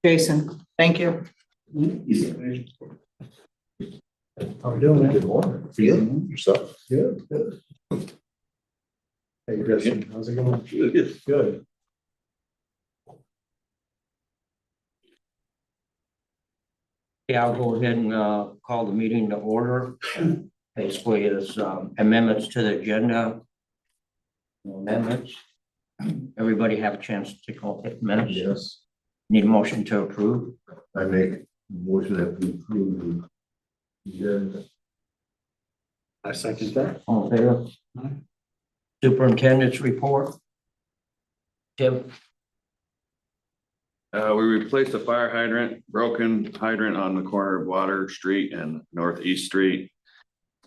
Jason, thank you. How are you doing, man? Good morning. Good. Yourself? Good, good. Hey, Justin, how's it going? Good. Good. Yeah, I'll go ahead and call the meeting to order. Basically, it's amendments to the agenda. Amendments. Everybody have a chance to take all 5 minutes. Yes. Need a motion to approve. I make a motion that we approve the agenda. I second that. All in favor? Superintendent's report. Tim, We replaced a fire hydrant, broken hydrant on the corner of Water Street and Northeast Street.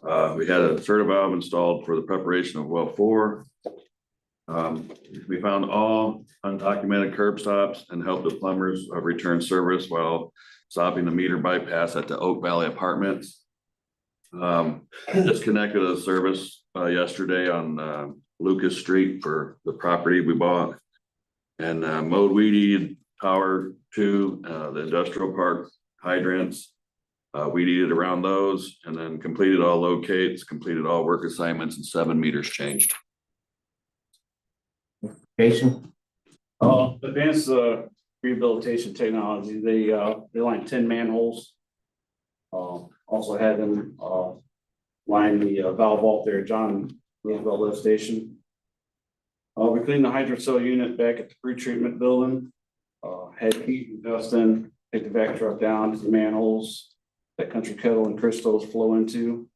We had a Certivalve installed for the preparation of well 4. We found all undocumented curb stops and helped the plumbers return service while stopping the meter bypass at the Oak Valley Apartments. Disconnected the service yesterday on Lucas Street for the property we bought. And mowed weed eated Tower 2, the industrial park hydrants. Weed eated around those and then completed all locates, completed all work assignments, and 7 meters changed. Jason, Advanced rehabilitation technology, they lined 10 manholes. Also had them line the valve vault there at John Roosevelt Lift Station. We cleaned the hydrocell unit back at the pre-treatment building. Had Pete and Dustin take the vac truck down to the manholes that Country Kettle and Crystals flow into.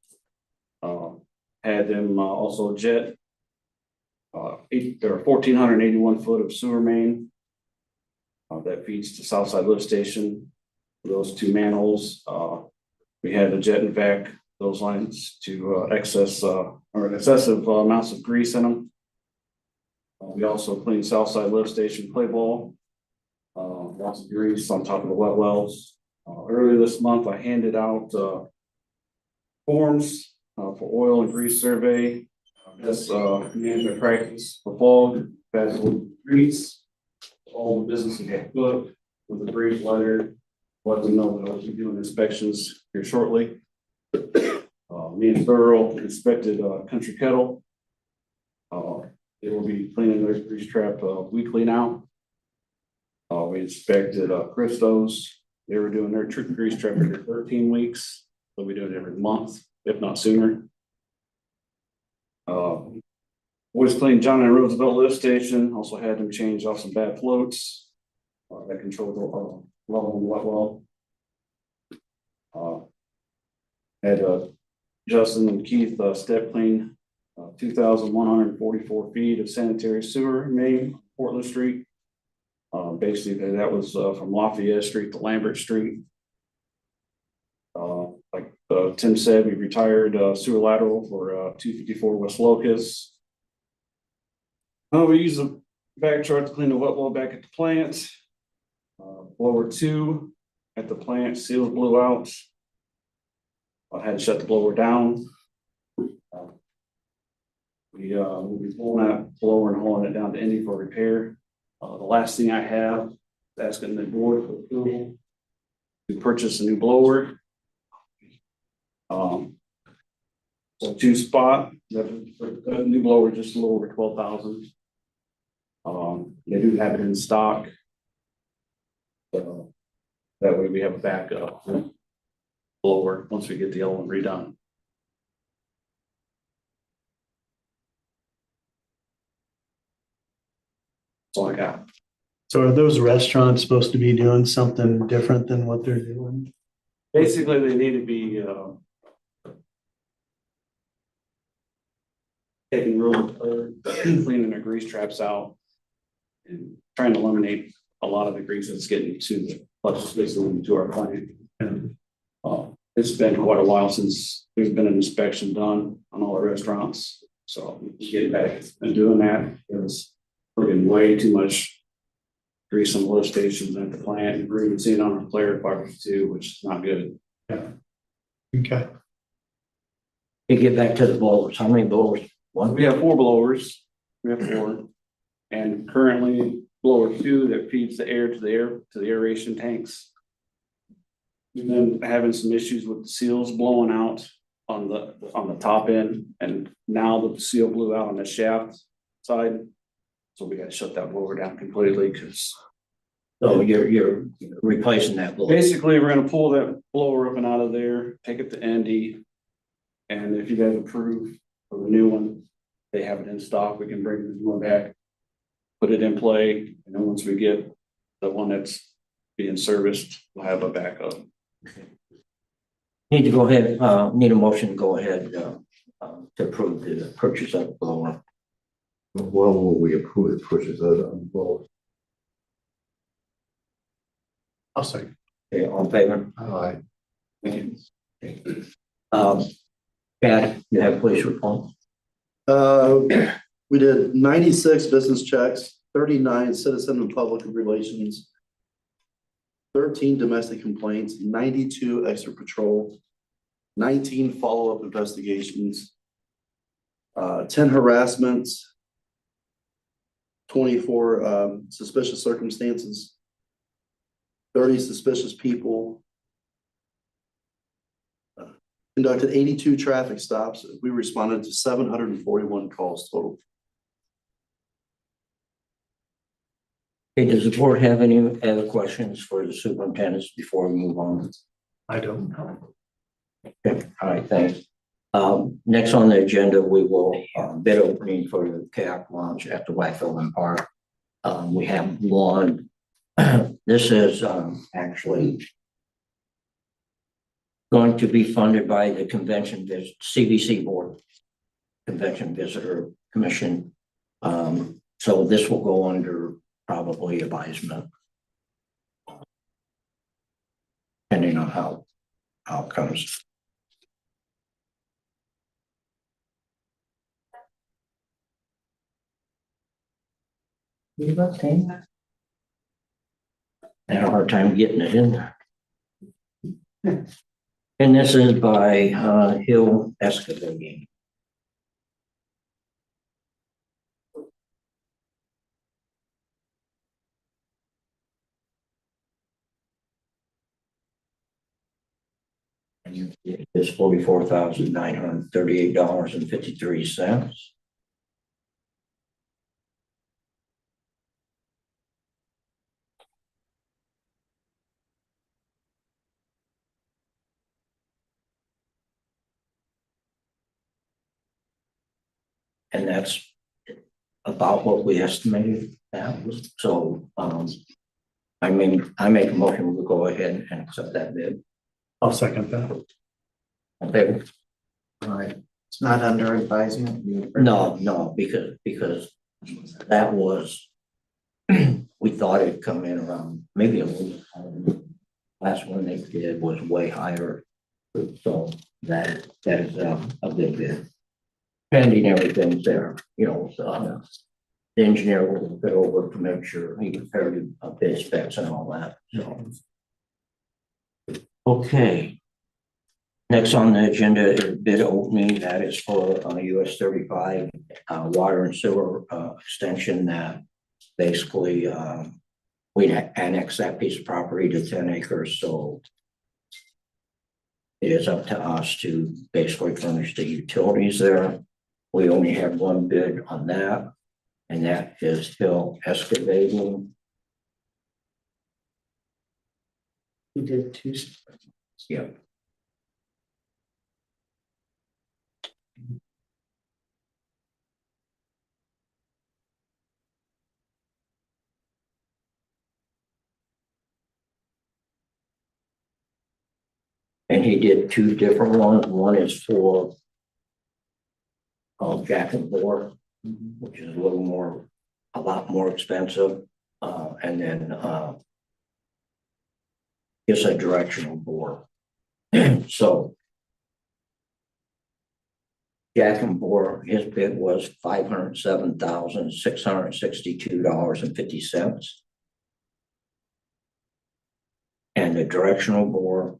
Had them also jet 1,481 foot of sewer main that feeds to Southside Lift Station. Those 2 manholes, we had the jet and vac those lines to excessive amounts of grease in them. We also cleaned Southside Lift Station clay ball, lots of grease on top of the wet wells. Earlier this month, I handed out forms for oil and grease survey. This management practice for fall, valuable grease. All the businesses get booked with a brief letter. Let them know that I'll be doing inspections here shortly. Me and Thorough inspected Country Kettle. They will be cleaning their grease trap weekly now. We inspected Christos. They were doing their grease trap every 13 weeks. They'll be doing it every month, if not sooner. Always cleaned John and Roosevelt Lift Station. Also had them change off some bad floats that control the level in the wet well. Had Justin and Keith step clean 2,144 feet of sanitary sewer main, Portland Street. Basically, that was from Lafayette Street to Lambert Street. Like Tim said, we retired sewer lateral for 254 West Locust. We used a vac truck to clean the wet well back at the plant. Blower 2 at the plant, seals blew out. I had to shut the blower down. We'll be pulling that blower and hauling it down to Indy for repair. The last thing I have is asking the board for approval to purchase a new blower. So 2 spot, the new blower just a little over 12,000. They do have it in stock. So that way we have a backup blower once we get the old one redone. That's all I got. So are those restaurants supposed to be doing something different than what they're doing? Basically, they need to be taking real cleaning their grease traps out and trying to eliminate a lot of the grease that's getting to the flush system to our plant. It's been quite a while since there's been an inspection done on all the restaurants. So getting back and doing that is we're getting way too much grease on the lift stations at the plant, and we're even seeing it on our clarifiers too, which is not good. Yeah. Okay. you get back to the blowers. How many blowers? One? We have 4 blowers. We have 4. And currently blower two that feeds the air to the aeration tanks. We've been having some issues with the seals blowing out on the top end, and now the seal blew out on the shaft side. So we gotta shut that blower down completely, because So you're replacing that blower. basically we're gonna pull that blower up and out of there, take it to Andy. And if you guys approve for the new one, they have it in stock, we can bring the new one back. Put it in play, and then once we get the one that's being serviced, we'll have a backup. Need to go ahead, need a motion to go ahead, to approve the purchase of the blower. Well, will we approve the purchase of them both? I'll second. Okay, all in favor? Aye. Pat, you have police report? We did 96 business checks, 39 citizen and public relations, 13 domestic complaints, 92 extra patrol, 19 follow-up investigations, 10 harassments, 24 suspicious circumstances, 30 suspicious people, conducted 82 traffic stops. We responded to 741 calls total. Hey, does the board have any other questions for the superintendents before we move on? I don't know. Okay, all right, thanks. Next on the agenda, we will bid opening for the kayak launch at the Whitefield Park. We have one. This is actually going to be funded by the convention CVC board, Convention Visitor Commission. So this will go under probably advisement, depending on how it comes. I had a hard time getting it in there. And this is by Hill Excavating. And it's $44,938.53. And that's about what we estimated that was. So, I make a motion to go ahead and accept that bid. I'll second that. Okay. All right. It's not under advisement. No, because that was, we thought it'd come in around maybe a little higher. Last one they did was way higher. So that is a big bid. Pending everything's there, so the engineer will look it over to make sure he compared bid specs and all that, so. Okay. Next on the agenda is bid opening. That is for US 35 water and sewer extension that basically we annex that piece of property to 10 acres, so it is up to us to basically furnish the utilities there. We only have one bid on that, and that is Hill Excavating. We did two. Yeah. And he did two different ones. One is for Jack and Bore, which is a lot more expensive. And then it's a directional bore. So Jack and Bore, his bid was $507,662.50. And the directional bore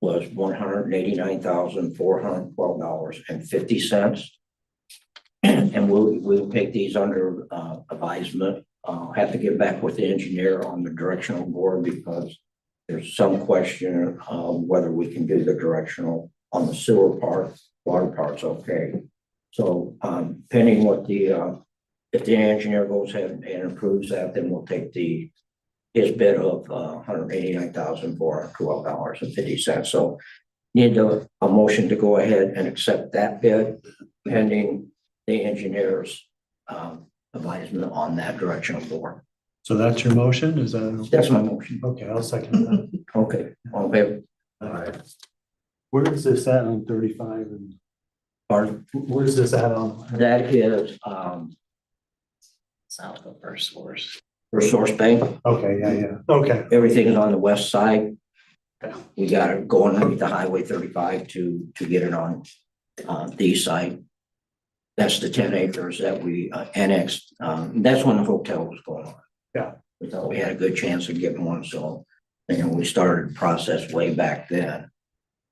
was $189,412.50. And we'll take these under advisement have to get back with the engineer on the directional board because there's some question of whether we can do the directional on the sewer part, water part's okay. So, pending what if the engineer goes ahead and approves that, then we'll take his bid of $189,412.50. So need a motion to go ahead and accept that bid pending the engineer's advisement on that directional board. So that's your motion, is that? That's my motion. Okay, I'll second that. Okay, all in favor? Where is this at on 35 and Pardon? where's this at on? That is, South of First Source. for Source Bank. Okay, yeah, okay. Everything is on the west side. We got it going underneath the Highway 35 to get it on the east side. That's the 10 acres that we annexed. That's when the hotel was going on. Yeah. We thought we had a good chance of getting one, so, we started the process way back then.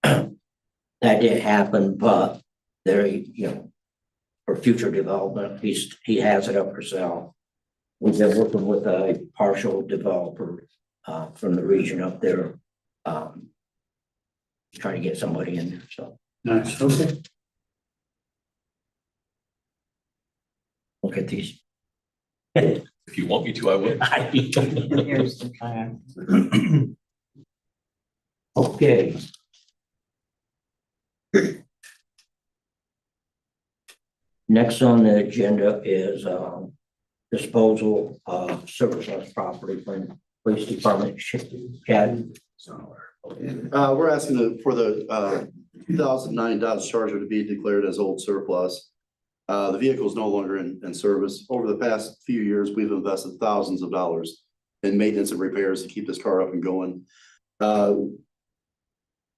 That didn't happen, but there, for future development, he has it up for sale. We've been working with a partial developer from the region up there. Trying to get somebody in there, so Nice, okay. look at these. If you want me to, I will. Here's the plan. Okay. Next on the agenda is disposal of surplus property from police department. Chad? We're asking for the 2009 Dodge Charger to be declared as old surplus. The vehicle is no longer in service. Over the past few years, we've invested thousands of dollars in maintenance and repairs to keep this car up and going.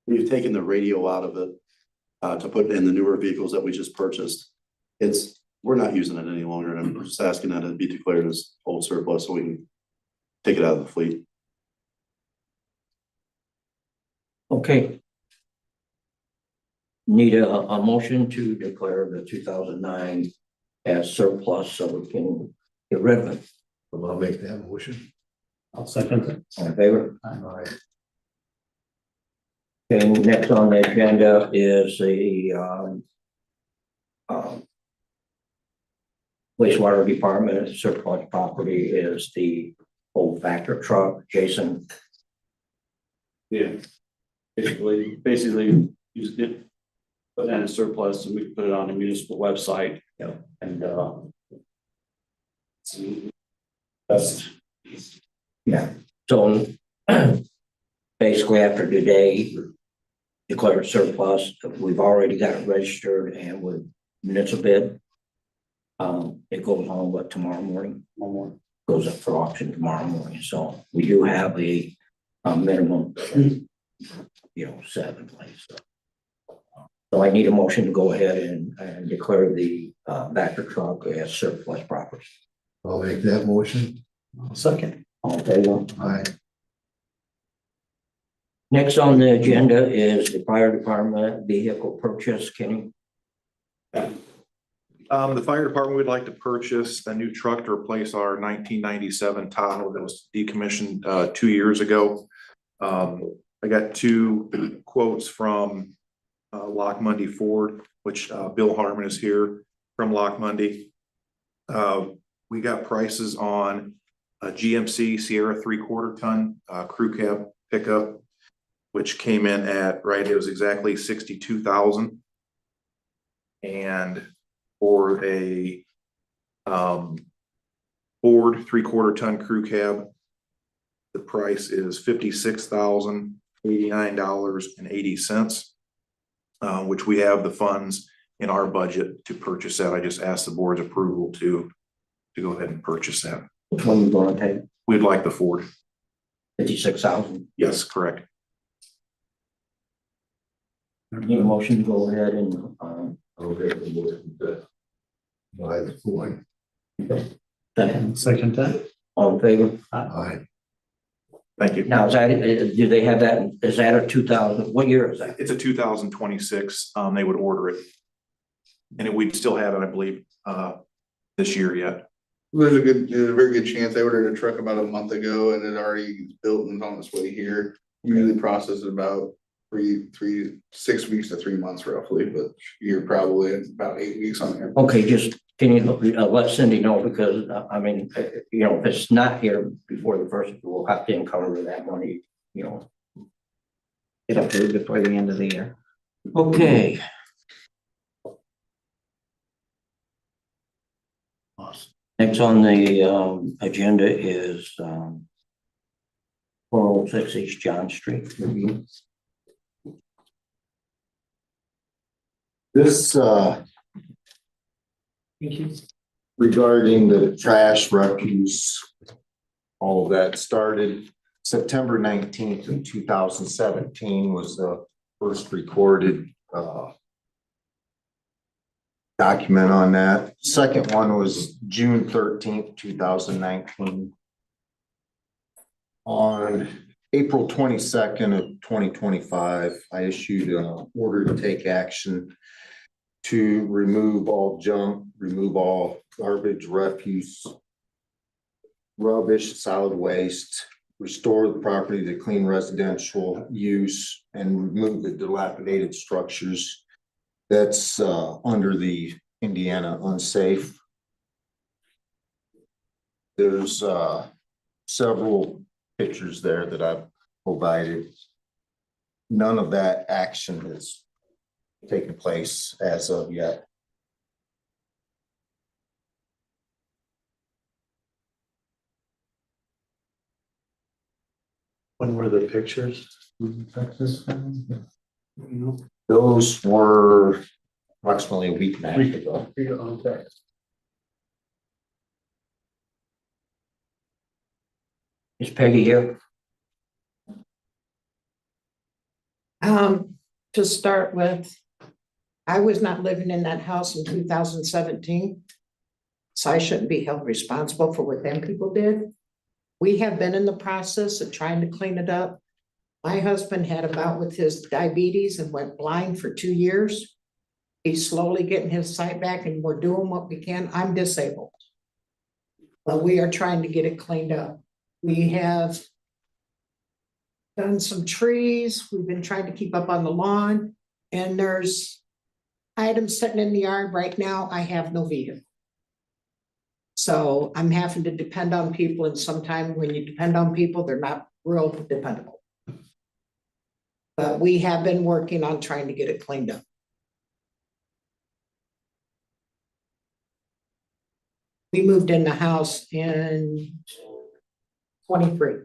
We've taken the radio out of it to put in the newer vehicles that we just purchased. We're not using it any longer, and I'm just asking that it be declared as old surplus so we can take it out of the fleet. Okay. Need a motion to declare the 2009 as surplus so we can get rid of it. I'll make that motion. I'll second it. All in favor? Aye. Okay, next on the agenda is the wastewater department surplus property is the old Vector truck. Jason, Yeah. Basically, use it, put that in surplus, and we can put it on the municipal website. Yeah. And, that's, yeah, so basically after today, declare it surplus. We've already got it registered and with municipal bid. It goes on tomorrow morning? one more. Goes up for auction tomorrow morning, so we do have a minimum, set in place. So I need a motion to go ahead and declare the Vector truck as surplus property. I'll make that motion. I'll second. All in favor? Aye. Next on the agenda is the fire department vehicle purchase. Kenny? The fire department would like to purchase a new truck to replace our 1997 Tahoe that was decommissioned 2 years ago. I got two quotes from Lock Mundy Ford, which Bill Harmon is here from Lock Mundy. We got prices on a GMC Sierra 3/4 ton crew cab pickup, which came in at, it was exactly 62,000. And for a Ford 3/4 ton crew cab, the price is $56,089.80, which we have the funds in our budget to purchase that. I just asked the board's approval to go ahead and purchase that. Which one you gonna take? We'd like the Ford. 56,000. Yes, correct. Need a motion to go ahead and I'll make the motion to buy the Ford. second. Second that. All in favor? Aye. Thank you. Now, do they have that? Is that a 2000? What year is that? It's a 2026. They would order it. And we'd still have it, I believe, this year yet. There's a very good chance. I ordered a truck about a month ago and it already built and is on its way here. Usually process it about 6 weeks to 3 months roughly, but you're probably at about 8 weeks on there. Okay, just can you let Cindy know, because I mean, you know, if it's not here before the first, we'll have to encumber that money, you know. It'll be before the end of the year. Okay. Next on the agenda is 406 East John Street. This, regarding the trash refuse, all of that started September 19th of 2017 was the first recorded, document on that. Second one was June 13th, 2019. On April 22nd of 2025, I issued an order to take action to remove all junk, remove all garbage, refuse, rubbish, solid waste, restore the property to clean residential use, and remove the dilapidated structures that's under the Indiana unsafe. There's several pictures there that I've provided. None of that action has taken place as of yet. When were the pictures? Those were approximately a week and a half ago. Okay. Is Peggy here? To start with, I was not living in that house in 2017. So I shouldn't be held responsible for what them people did. We have been in the process of trying to clean it up. My husband had a bout with his diabetes and went blind for 2 years. He's slowly getting his sight back and we're doing what we can. I'm disabled. But we are trying to get it cleaned up. We have done some trees. We've been trying to keep up on the lawn. And there's items sitting in the yard right now. I have no vehicle. So I'm having to depend on people, and sometimes when you depend on people, they're not real dependable. But we have been working on trying to get it cleaned up. We moved in the house in 23.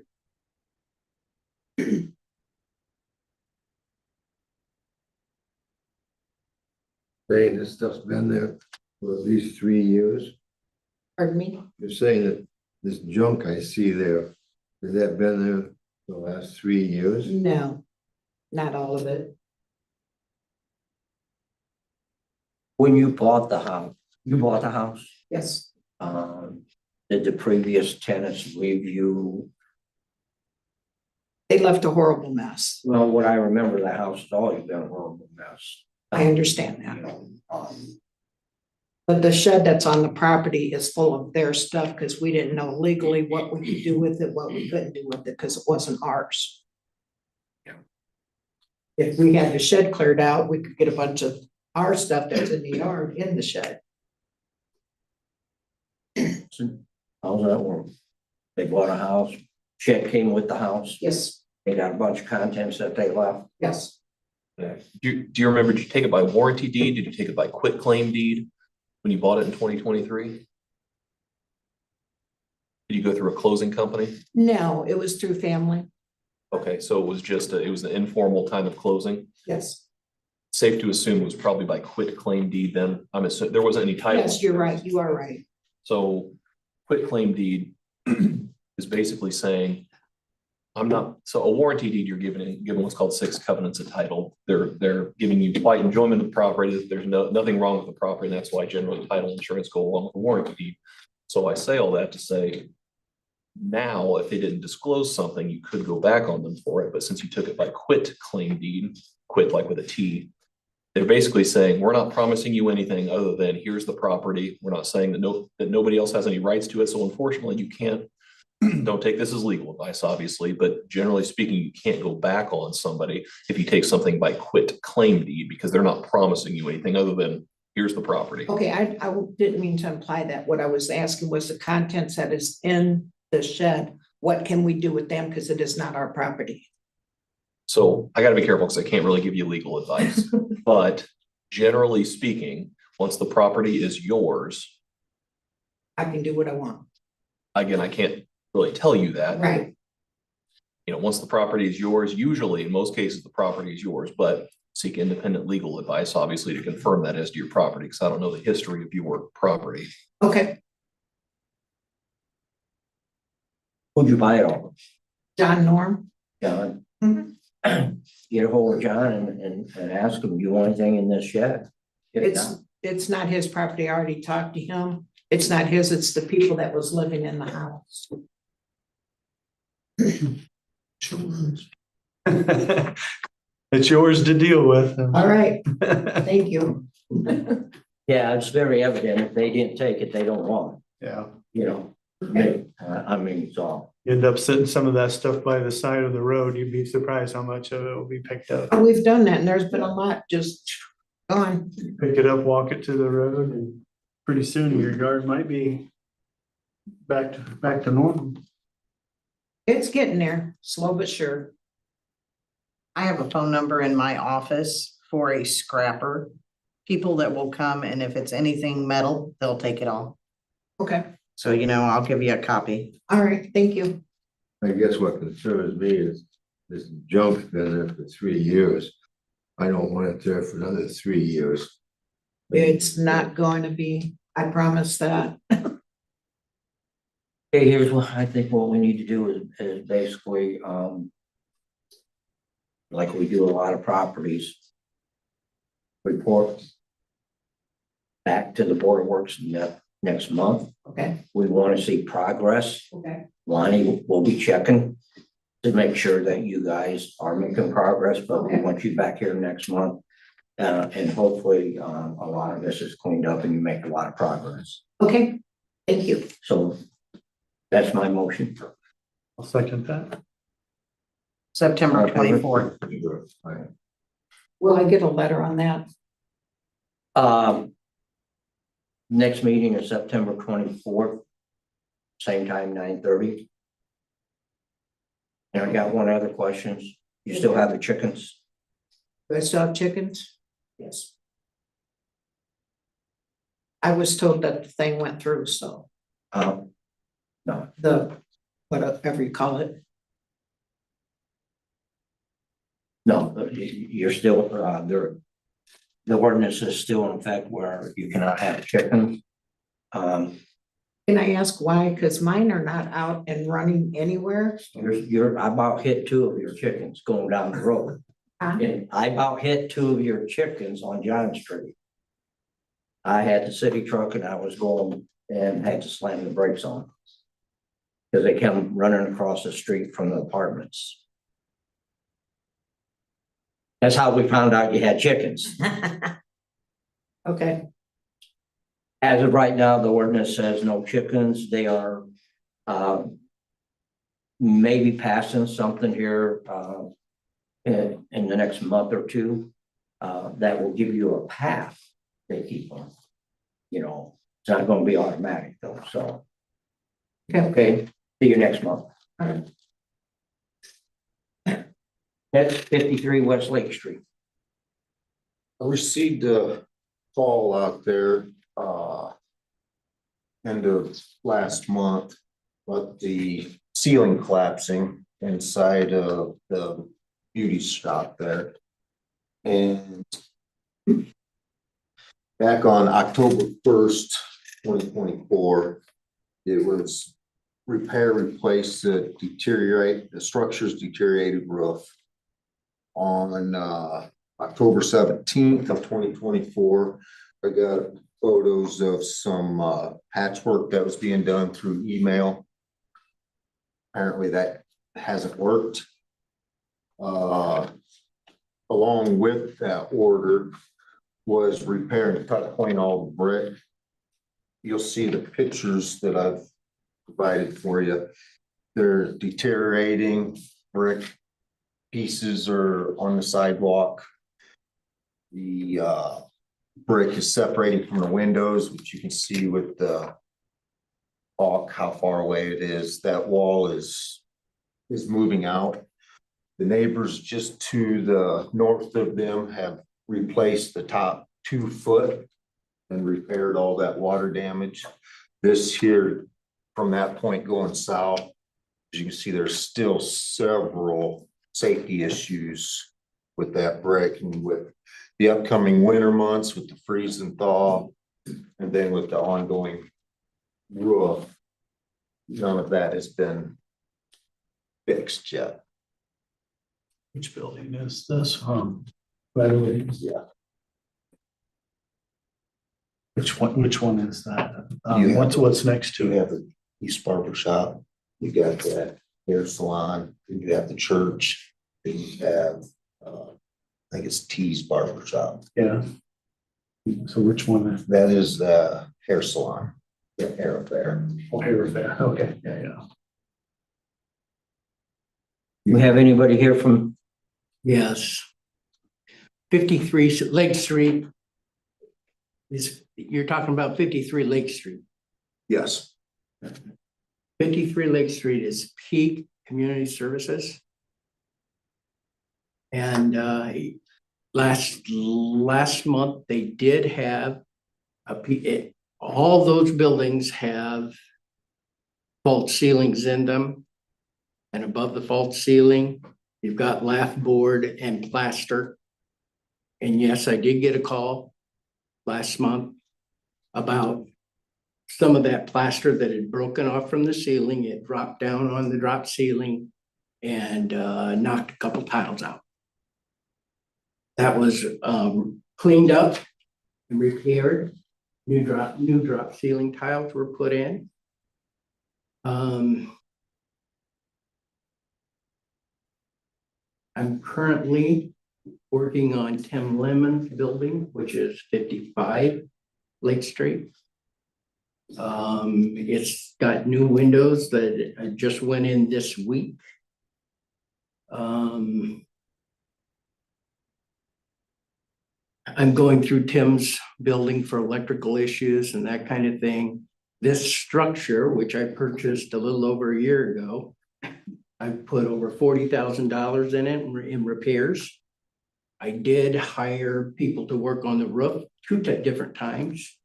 Saying this stuff's been there for at least 3 years. Pardon me? You're saying that this junk I see there, has that been there for the last 3 years? No, not all of it. When you bought the house, you bought the house? Yes. Did the previous tenants leave you? They left a horrible mess. Well, what I remember, the house has always been a horrible mess. I understand that. You know, But the shed that's on the property is full of their stuff because we didn't know legally what we could do with it, what we couldn't do with it, because it wasn't ours. If we had the shed cleared out, we could get a bunch of our stuff that's in the yard in the shed. how's that work? They bought a house, check came with the house, Yes, they got a bunch of contents that they left. yes. Do you remember, did you take it by warranty deed? Did you take it by quit claim deed when you bought it in 2023? Did you go through a closing company? No, it was through family. Okay, so it was just, it was an informal time of closing. Yes, Safe to assume it was probably by quit claim deed then. I'm assuming there wasn't any title. yes, you're right. You are right. So quit claim deed is basically saying, so a warranty deed, you're given what's called 6 covenants of title. They're giving you quiet enjoyment of the property. There's nothing wrong with the property. And that's why generally title insurance go along with a warranty deed. So I say all that to say, now, if they didn't disclose something, you could go back on them for it. But since you took it by quit claim deed, quit like with a T, They're basically saying, we're not promising you anything other than here's the property. We're not saying that nobody else has any rights to it. So unfortunately, you can't, don't take this as legal advice, obviously, but generally speaking, you can't go back on somebody if you take something by quit claim deed because they're not promising you anything other than here's the property. Okay, I didn't mean to imply that. What I was asking was the contents that is in the shed. What can we do with them? Because it is not our property. So I gotta be careful because I can't really give you legal advice, but generally speaking, once the property is yours, I can do what I want. again, I can't really tell you that. Right. You know, once the property is yours, usually in most cases, the property is yours, but seek independent legal advice, obviously, to confirm that as to your property, because I don't know the history of your property. Okay, Who'd you buy it off? John Norm. John? Mhm. Get a hold of John and ask him, do you want anything in this shed? If not, It's not his property. I already talked to him. It's not his, it's the people that was living in the house. It's yours to deal with. All right, thank you. Yeah, it's very evident. If they didn't take it, they don't want Yeah, it, you know? I mean, so. you end up sitting some of that stuff by the side of the road. You'd be surprised how much of it will be picked up. We've done that and there's been a lot just gone. Pick it up, walk it to the road, and pretty soon your yard might be back to normal. It's getting there, slow but sure. I have a phone number in my office for a scrapper. People that will come and if it's anything metal, they'll take it all. Okay, So, I'll give you a copy. all right, thank you. I guess what concerns me is this junk's been there for 3 years. I don't want it there for another 3 years. It's not going to be, I promise that. Okay, here's what I think what we need to do is basically, like we do a lot of properties. Report back to the Board of Works next month. Okay, We want to see progress. okay, Lonnie will be checking to make sure that you guys are making progress, but we want you back here next month. And hopefully, a lot of this is cleaned up and you make a lot of progress. okay, thank you. So that's my motion. I'll second that. September 24th. Will I get a letter on that? Next meeting is September 24th, same time, 9:30. And I got one other question. You still have the chickens? Do I still have chickens? Yes. I was told that the thing went through, so No, the, whatever you call it. no, you're still, the ordinance is still in effect where you cannot have chickens. Can I ask why? Because mine are not out and running anywhere. I about hit 2 of your chickens going down the road. Huh? And I about hit 2 of your chickens on John Street. I had the city truck and I was going and had to slam the brakes on. Because they come running across the street from the apartments. That's how we found out you had chickens. Okay, As of right now, the ordinance says no chickens. They are maybe passing something here in the next month or two that will give you a path to keep them. It's not going to be automatic though, so. Okay, see you next month. all right. That's 53 West Lake Street. I received a call out there, end of last month, about the ceiling collapsing inside of the beauty shop there. And back on October 1st, 2024, it was repair, replace the structure's deteriorated roof. On October 17th of 2024, I got photos of some patchwork that was being done through email. Apparently that hasn't worked. Along with that order, was repair and cut point all the brick. You'll see the pictures that I've provided for you. They're deteriorating, brick pieces are on the sidewalk. The brick is separating from the windows, which you can see with the caulk, how far away it is. That wall is moving out. The neighbors just to the north of them have replaced the top 2 foot and repaired all that water damage. This here, from that point going south, as you can see, there's still several safety issues with that brick and with the upcoming winter months with the freeze and thaw, and then with the ongoing roof. None of that has been fixed yet. Which building is this? Right away. Yeah. Which one is that? You have- What's next You to it? have the East Barber Shop, you got that hair salon, and you have the church, and you have, I think it's T's Barber Shop. Yeah. So which one is? That is the hair salon, the hair affair. Oh, here, there. Okay, yeah. We have anybody here from? Yes. 53 Lake Street. You're talking about 53 Lake Street. Yes. 53 Lake Street is Peak Community Services. And last month, they did have all those buildings have false ceilings in them. And above the false ceiling, you've got lath board and plaster. And yes, I did get a call last month about some of that plaster that had broken off from the ceiling. It dropped down on the drop ceiling and knocked a couple tiles out. That was cleaned up and repaired. New drop ceiling tiles were put in. I'm currently working on Tim Lemon's building, which is 55 Lake Street. It's got new windows that just went in this week. I'm going through Tim's building for electrical issues and that kind of thing. This structure, which I purchased a little over a year ago, I put over $40,000 in it in repairs. I did hire people to work on the roof 2 different times.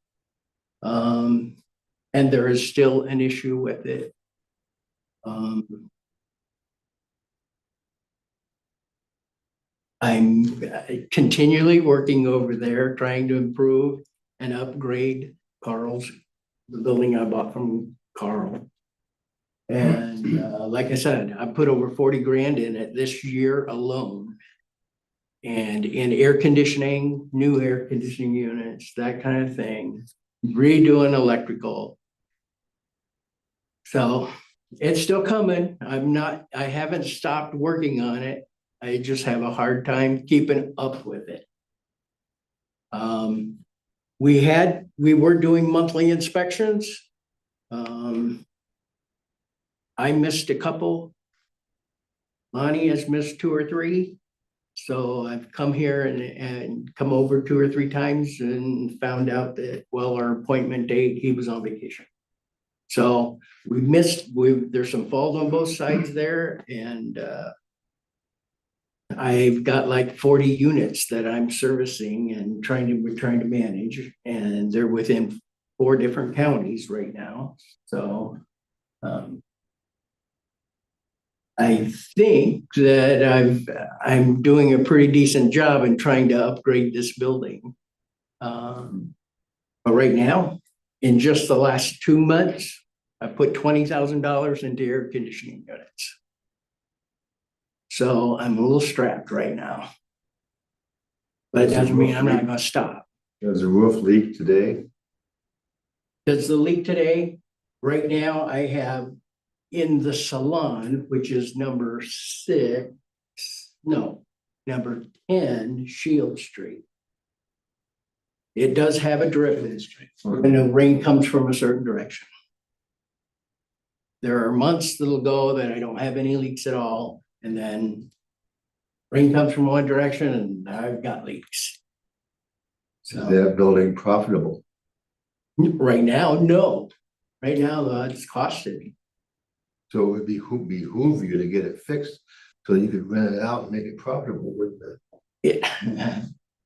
And there is still an issue with it. I'm continually working over there, trying to improve and upgrade the building I bought from Carl. And like I said, I put over 40 grand in it this year alone. And in air conditioning, new air conditioning units, that kind of thing, redoing electrical. So it's still coming. I haven't stopped working on it. I just have a hard time keeping up with it. We were doing monthly inspections. I missed a couple. Lonnie has missed 2 or 3. So I've come here and come over 2 or 3 times and found out that, well, our appointment date, he was on vacation. So there's some fault on both sides there, and I've got like 40 units that I'm servicing and we're trying to manage, and they're within 4 different counties right now. So I think that I'm doing a pretty decent job in trying to upgrade this building. But right now, in just the last 2 months, I put $20,000 into air conditioning units. So I'm a little strapped right now. But it doesn't mean I'm not gonna stop. Does the roof leak today? Does the leak today? Right now, I have in the salon, which is number 10 Shield Street. It does have a drip when the rain comes from a certain direction. There are months that'll go that I don't have any leaks at all, and then rain comes from one direction and I've got leaks. Is So that building profitable? right now, no. Right now, it's costing me. So it would behoove you to get it fixed so you could rent it out and make it profitable with it.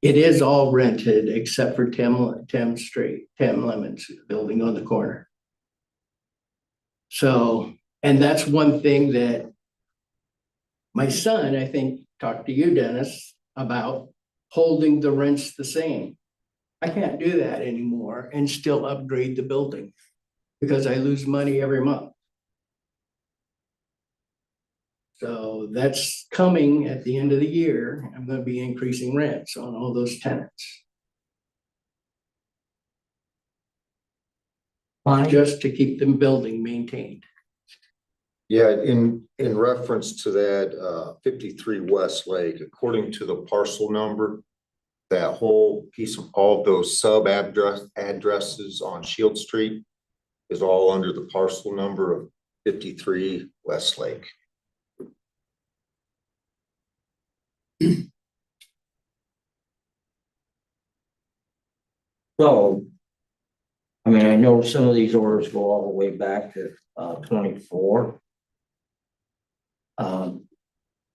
It is all rented except for Tim Lemons building on the corner. So, and that's one thing that my son, I think, talked to you, Dennis, about holding the rents the same. I can't do that anymore and still upgrade the building because I lose money every month. So that's coming at the end of the year. I'm going to be increasing rents on all those tenants. Just to keep the building maintained. Yeah, in reference to that, 53 West Lake, according to the parcel number, that whole piece of all of those addresses on Shield Street is all under the parcel number of 53 West Lake. So, I mean, I know some of these orders go all the way back to 24.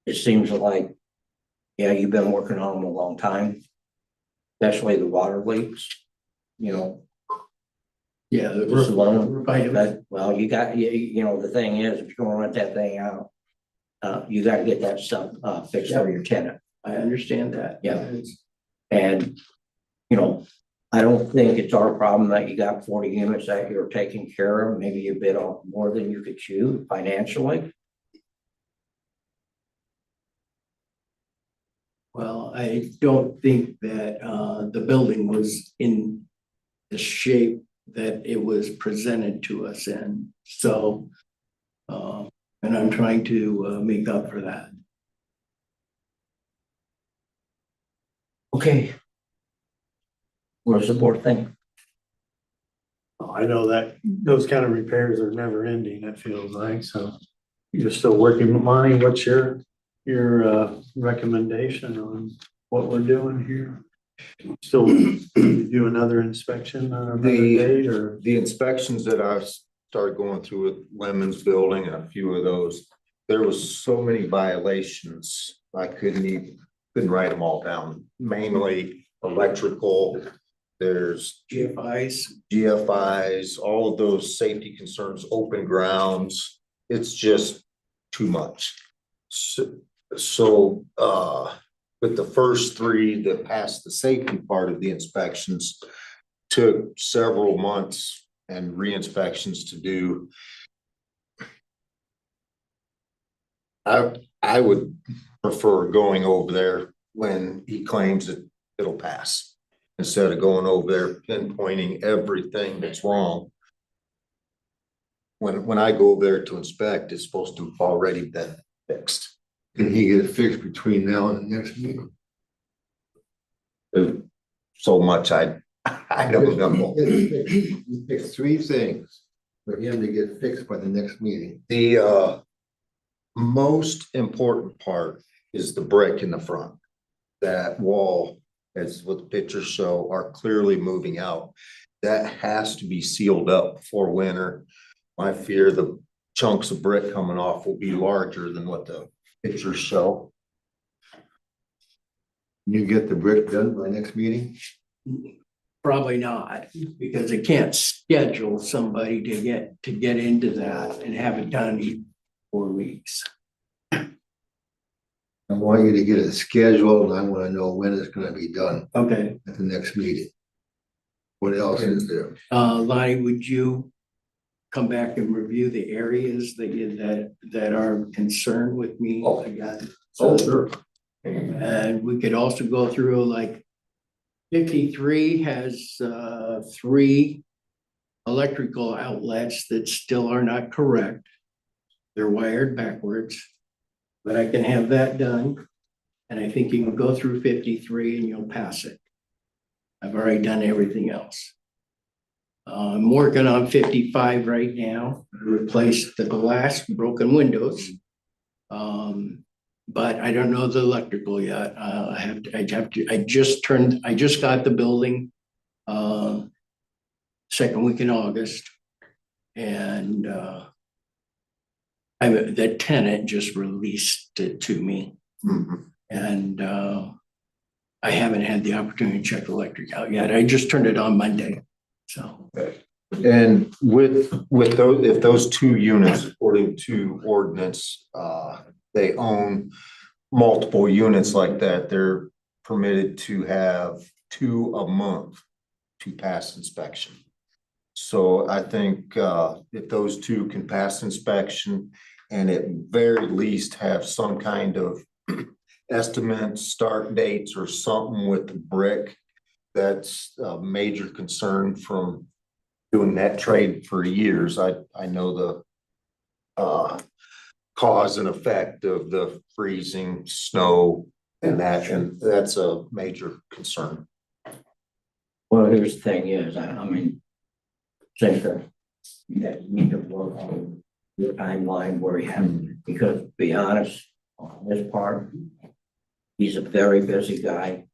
It seems like, yeah, you've been working on them a long time, especially the water leaks, you know. Yeah, the This is one of them. roof items. But, well, you got, you know, the thing is, if you're gonna rent that thing out, you gotta get that stuff fixed for your tenant. I understand that. Yeah. And, you know, I don't think it's our problem that you got 40 units that you're taking care of. Maybe you bid off more than you could chew financially. Well, I don't think that the building was in the shape that it was presented to us in. So, and I'm trying to make up for that. Okay. Where's the board thing? I know that those kind of repairs are never ending, it feels like, so you're still working with money. What's your recommendation on what we're doing here? Still do another inspection on another date, or? The inspections that I've started going through with Lemons Building and a few of those, there was so many violations, I couldn't write them all down, mainly electrical. There's GFIs, all of those safety concerns, open grounds. It's just too much. So with the first three that passed the safety part of the inspections, took several months and re-inspections to do. I would prefer going over there when he claims that it'll pass, instead of going over there pinpointing everything that's wrong. When I go over there to inspect, it's supposed to have already been fixed. Can he get it fixed between now and the next meeting? So much I don't know. Fix three things for him to get fixed by the next meeting. The most important part is the brick in the front. That wall, as what the pictures show, are clearly moving out. That has to be sealed up before winter. I fear the chunks of brick coming off will be larger than what the pictures show. You get the brick done by next meeting? Probably not, because I can't schedule somebody to get into that and have it done in 4 weeks. I want you to get it scheduled, and I want to know when it's gonna be done Okay. at the next meeting. What else is there? Lonnie, would you come back and review the areas that are concerned with me again? Oh, sure. And we could also go through, like, 53 has 3 electrical outlets that still are not correct. They're wired backwards, but I can have that done. And I think you can go through 53 and you'll pass it. I've already done everything else. I'm working on 55 right now, replaced the glass, broken windows. But I don't know the electrical yet. I just got the building, second week in August. And, the tenant just released it to me. And, I haven't had the opportunity to check the electric out yet. I just turned it on Monday, so. And with those, if those two units, according to ordinance, they own multiple units like that, they're permitted to have 2 a month to pass inspection. So I think, if those two can pass inspection and at very least have some kind of estimates, start dates or something with the brick, that's a major concern from doing that trade for years. I know the cause and effect of the freezing snow and that's a major concern. Well, here's the thing is, I mean, think that you need to work on your timeline where you have, because to be honest, on this part, he's a very busy guy.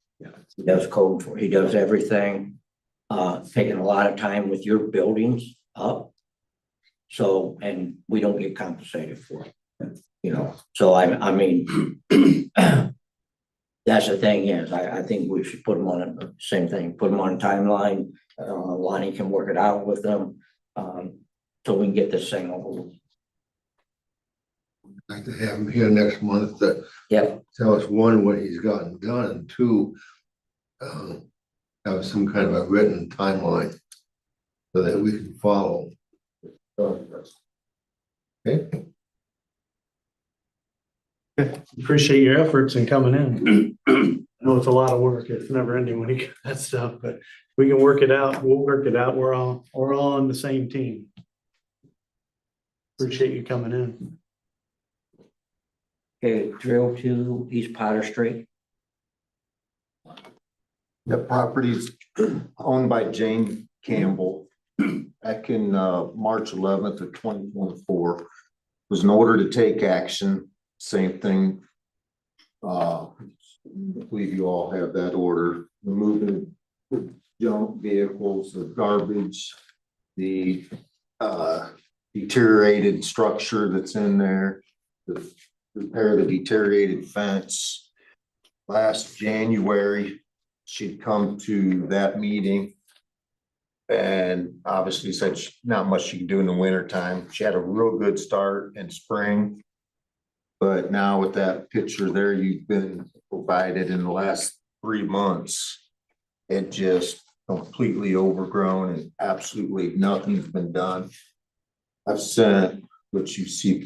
He does code for, he does everything, taking a lot of time with your buildings up. So, and we don't get compensated for it, you know, so I mean, that's the thing is, I think we should put them on a same thing, put them on a timeline. Lonnie can work it out with them, so we can get this thing over with. I'd like to have him here next month to Yep. tell us, one, what he's gotten done, and two, have some kind of a written timeline so that we can follow. Okay. Appreciate your efforts in coming in. I know it's a lot of work. It's never ending when you get that stuff, but we can work it out. We'll work it out. We're all on the same team. Appreciate you coming in. Okay, drill to East Potter Street. The property's owned by Jane Campbell. Back in March 11th of 2024, was an order to take action. Same thing. I believe you all have that order. Removing the junk vehicles, the garbage, the deteriorated structure that's in there, the repair the deteriorated fence. Last January, she'd come to that meeting and obviously said not much she could do in the winter time. She had a real good start in spring. But now with that picture there, you've been provided in the last 3 months, it just completely overgrown and absolutely nothing's been done. I've sent, which you see,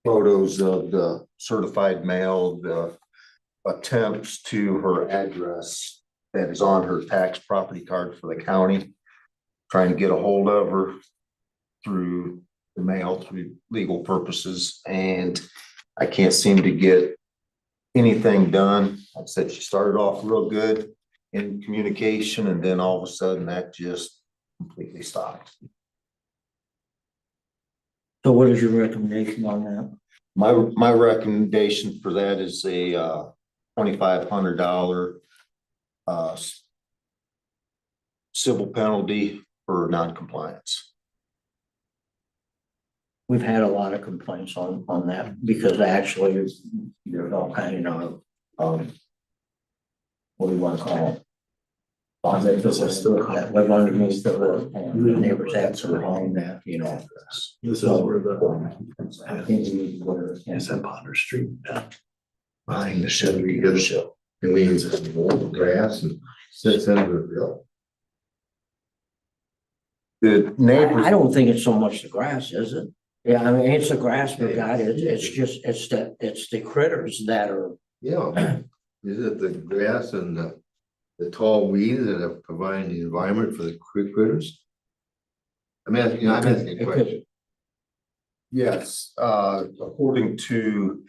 photos of the certified mail, the attempts to her address that is on her tax property card for the county, trying to get a hold of her through the mail, through legal purposes, and I can't seem to get anything done. Like I said, she started off real good in communication, and then all of a sudden that just completely stopped. So what is your recommendation on that? My recommendation for that is a $2,500 civil penalty for non-compliance. We've had a lot of complaints on that because actually there's all kind of, what do you want to call it? That live underneath the neighbors have to own that, you know. This is where the, I think we need to go to- it's at Potter Street. Buying the Chevy, you get a it means it's old grass and sits under the hill. The neighbors. I don't think it's so much the grass, is it? Yeah, I mean, it's the grass, but God, it's just, it's the critters that are. Yeah, is it the grass and the tall weeds that are providing the environment for the critters? I mean, you know, I'm asking a question. Yes, according to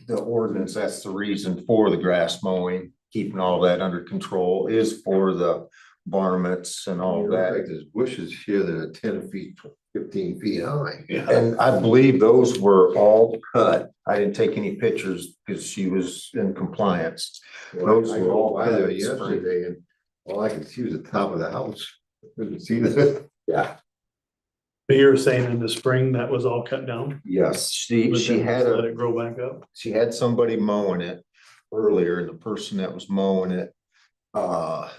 the ordinance, that's the reason for the grass mowing. keeping all that under control is for the varmints and all that. There's bushes here that are 10 feet, 15 feet high. And I believe those were all cut. I didn't take any pictures because she was in compliance. Those I were drove all by cut there in spring. yesterday and all I could see was the top of the house. Couldn't see that. Yeah, But you were saying in the spring that was all cut down? yes, she But then had let a, it grow back up? she had somebody mowing it earlier, and the person that was mowing it,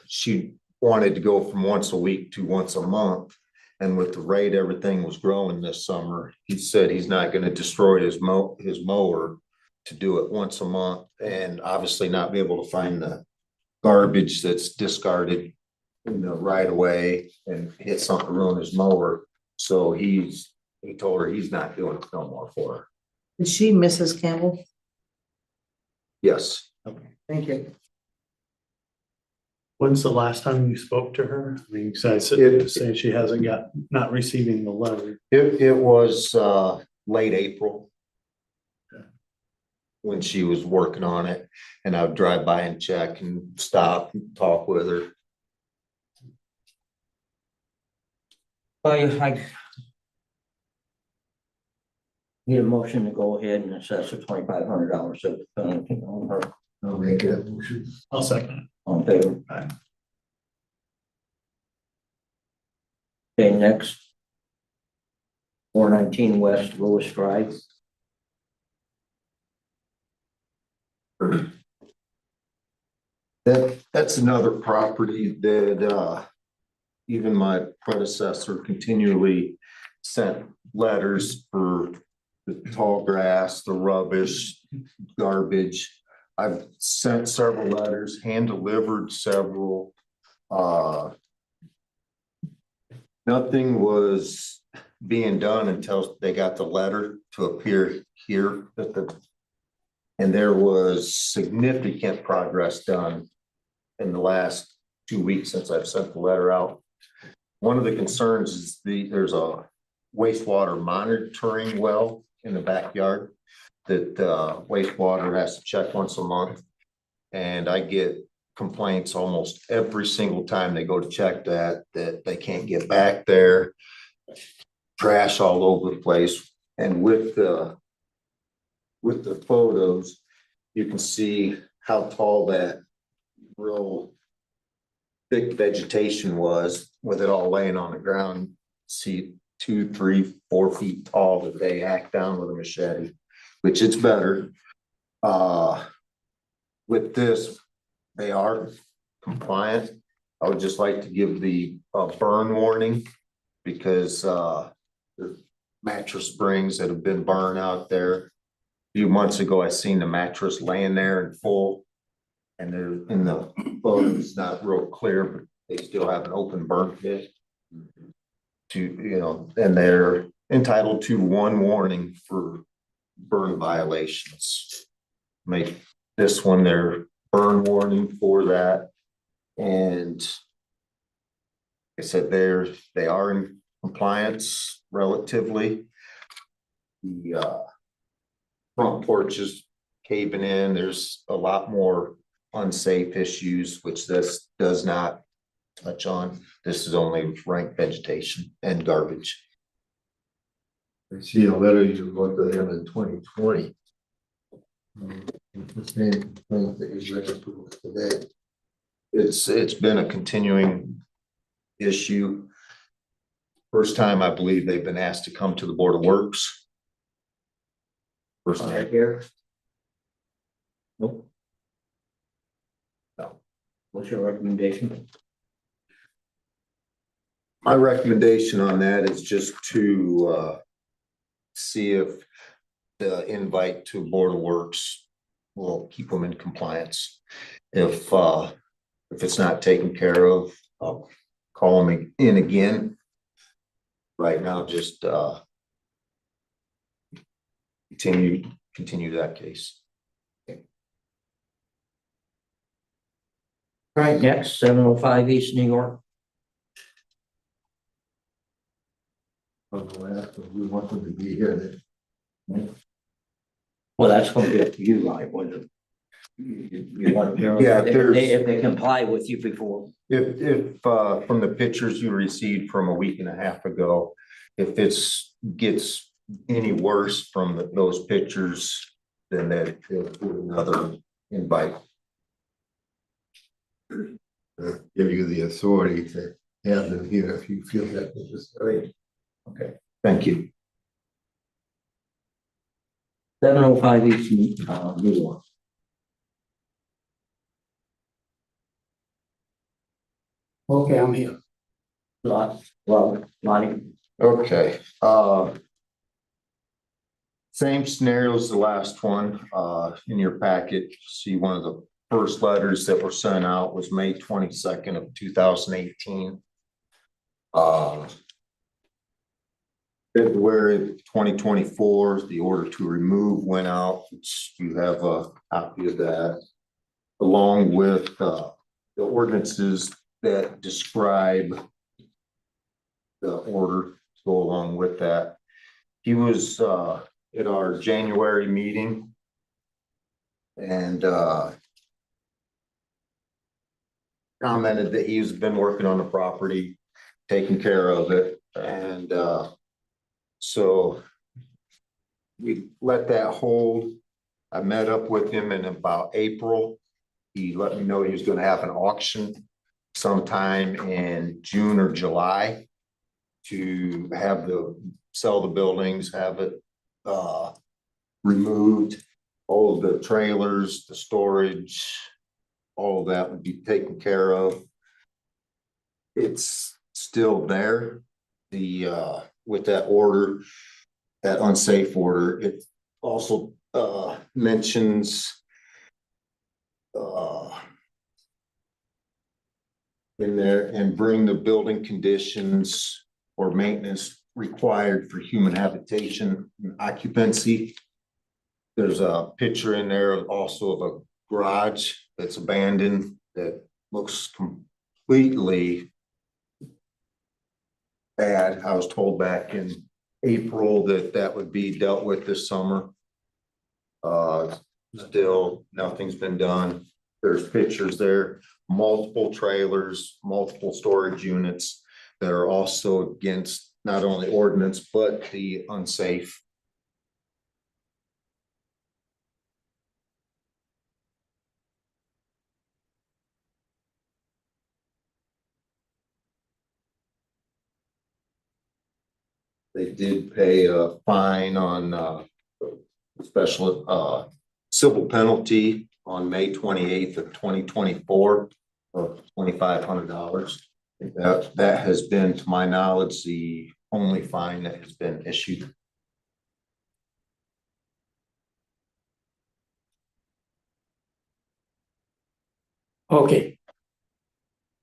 she wanted to go from once a week to once a month. And with the rate everything was growing this summer, he said he's not gonna destroy his mower to do it once a month, and obviously not be able to find the garbage that's discarded in the right of way and hit something, ruin his mower. So he told her he's not doing it no more for her. Is she Mrs. Campbell? Yes. Thank you. When's the last time you spoke to her? I mean, so I It- say she hasn't not receiving the letter. It was late April. When she was working on it, and I would drive by and check and stop and talk with her. I need a motion to go ahead and assess a $2,500 of penalty on her. I'll make that motion. I'll second On favor? Aye. Okay, next. 419 West Lewis Drive. That's another property that even my predecessor continually sent letters for the tall grass, the rubbish, garbage. I've sent several letters, hand delivered several. Nothing was being done until they got the letter to appear here at the. And there was significant progress done in the last 2 weeks since I've sent the letter out. One of the concerns is there's a wastewater monitoring well in the backyard that wastewater has to check once a month. And I get complaints almost every single time they go to check that they can't get back there. Trash all over the place. And with the photos, you can see how tall that real thick vegetation was with it all laying on the ground. See 2, 3, 4 feet tall that they hacked down with a machete, which it's better. With this, they are compliant. I would just like to give the burn warning because the mattress springs that have been burned out there. A few months ago, I seen the mattress laying there in full. And they're in the photos, not real clear, but they still have an open burn pit. And they're entitled to 1 warning for burn violations. Make this one their burn warning for that. And like I said, they are in compliance relatively. The front porch is caving in. There's a lot more unsafe issues, which this does not touch on. This is only rank vegetation and garbage. I see a letter you wrote to them in 2020. The same thing that you read to us today. It's been a continuing issue. First time I believe they've been asked to come to the Board of Works. First time. Here. Nope. What's your recommendation? My recommendation on that is just to see if the invite to Board of Works will keep them in compliance. If it's not taken care of, I'll call them in again. Right now, just continue that case. All right, next, 705 East New York. On the last one, we want them to be here. Well, that's gonna be up to you, right? Whether You want to, Yeah, if they comply with you before. If, from the pictures you received from a week and a half ago, if it's, gets any worse from those pictures, then that will do another invite. Give you the authority to have them here if you feel that necessary. Okay, thank you. 705 East, New York. Okay, I'm here. Lonnie. Okay, same scenario as the last one, in your packet, see one of the first letters that were sent out was May 22nd of 2018. February 2024, the order to remove went out, which you have a copy of that, along with, the ordinances that describe the order to go along with that. He was, at our January meeting. And, commented that he's been working on the property, taking care of it, and, so we let that hold. I met up with him in about April. He let me know he was gonna have an auction sometime in June or July to have sell the buildings, have it removed, all of the trailers, the storage, all of that would be taken care of. It's still there. The with that order, that unsafe order, it also mentions in there, and bring the building conditions or maintenance required for human habitation and occupancy. There's a picture in there also of a garage that's abandoned that looks completely bad. I was told back in April that that would be dealt with this summer. Still, nothing's been done. There's pictures there, multiple trailers, multiple storage units that are also against not only ordinance, but the unsafe. They did pay a fine on special civil penalty on May 28th of 2024 of $2,500. That has been, to my knowledge, the only fine that has been issued. Okay.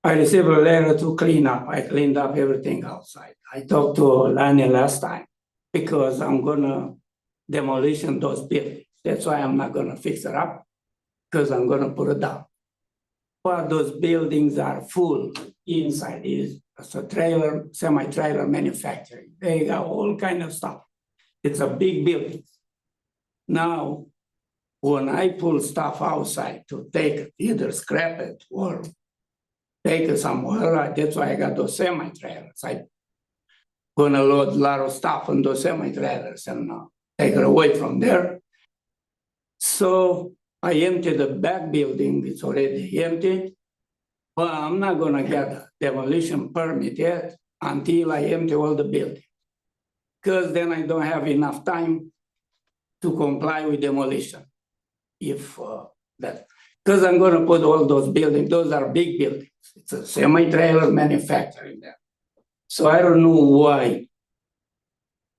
I received a letter to clean up. I cleaned up everything outside. I talked to Lani last time because I'm gonna demolition those buildings. That's why I'm not gonna fix it up, because I'm gonna put it down. But those buildings are full inside. It's a trailer, semi-trailer manufacturing. They got all kind of stuff. It's a big building. Now, when I pull stuff outside to take it, either scrap it or take it somewhere, that's why I got those semi-trailers. I'm gonna load a lot of stuff on those semi-trailers and take it away from there. So I emptied the back building, it's already empty. But I'm not gonna get a demolition permit yet until I empty all the building. Because then I don't have enough time to comply with demolition. If that, because I'm gonna put all those buildings, those are big buildings. It's a semi-trailer manufacturing there. So I don't know why.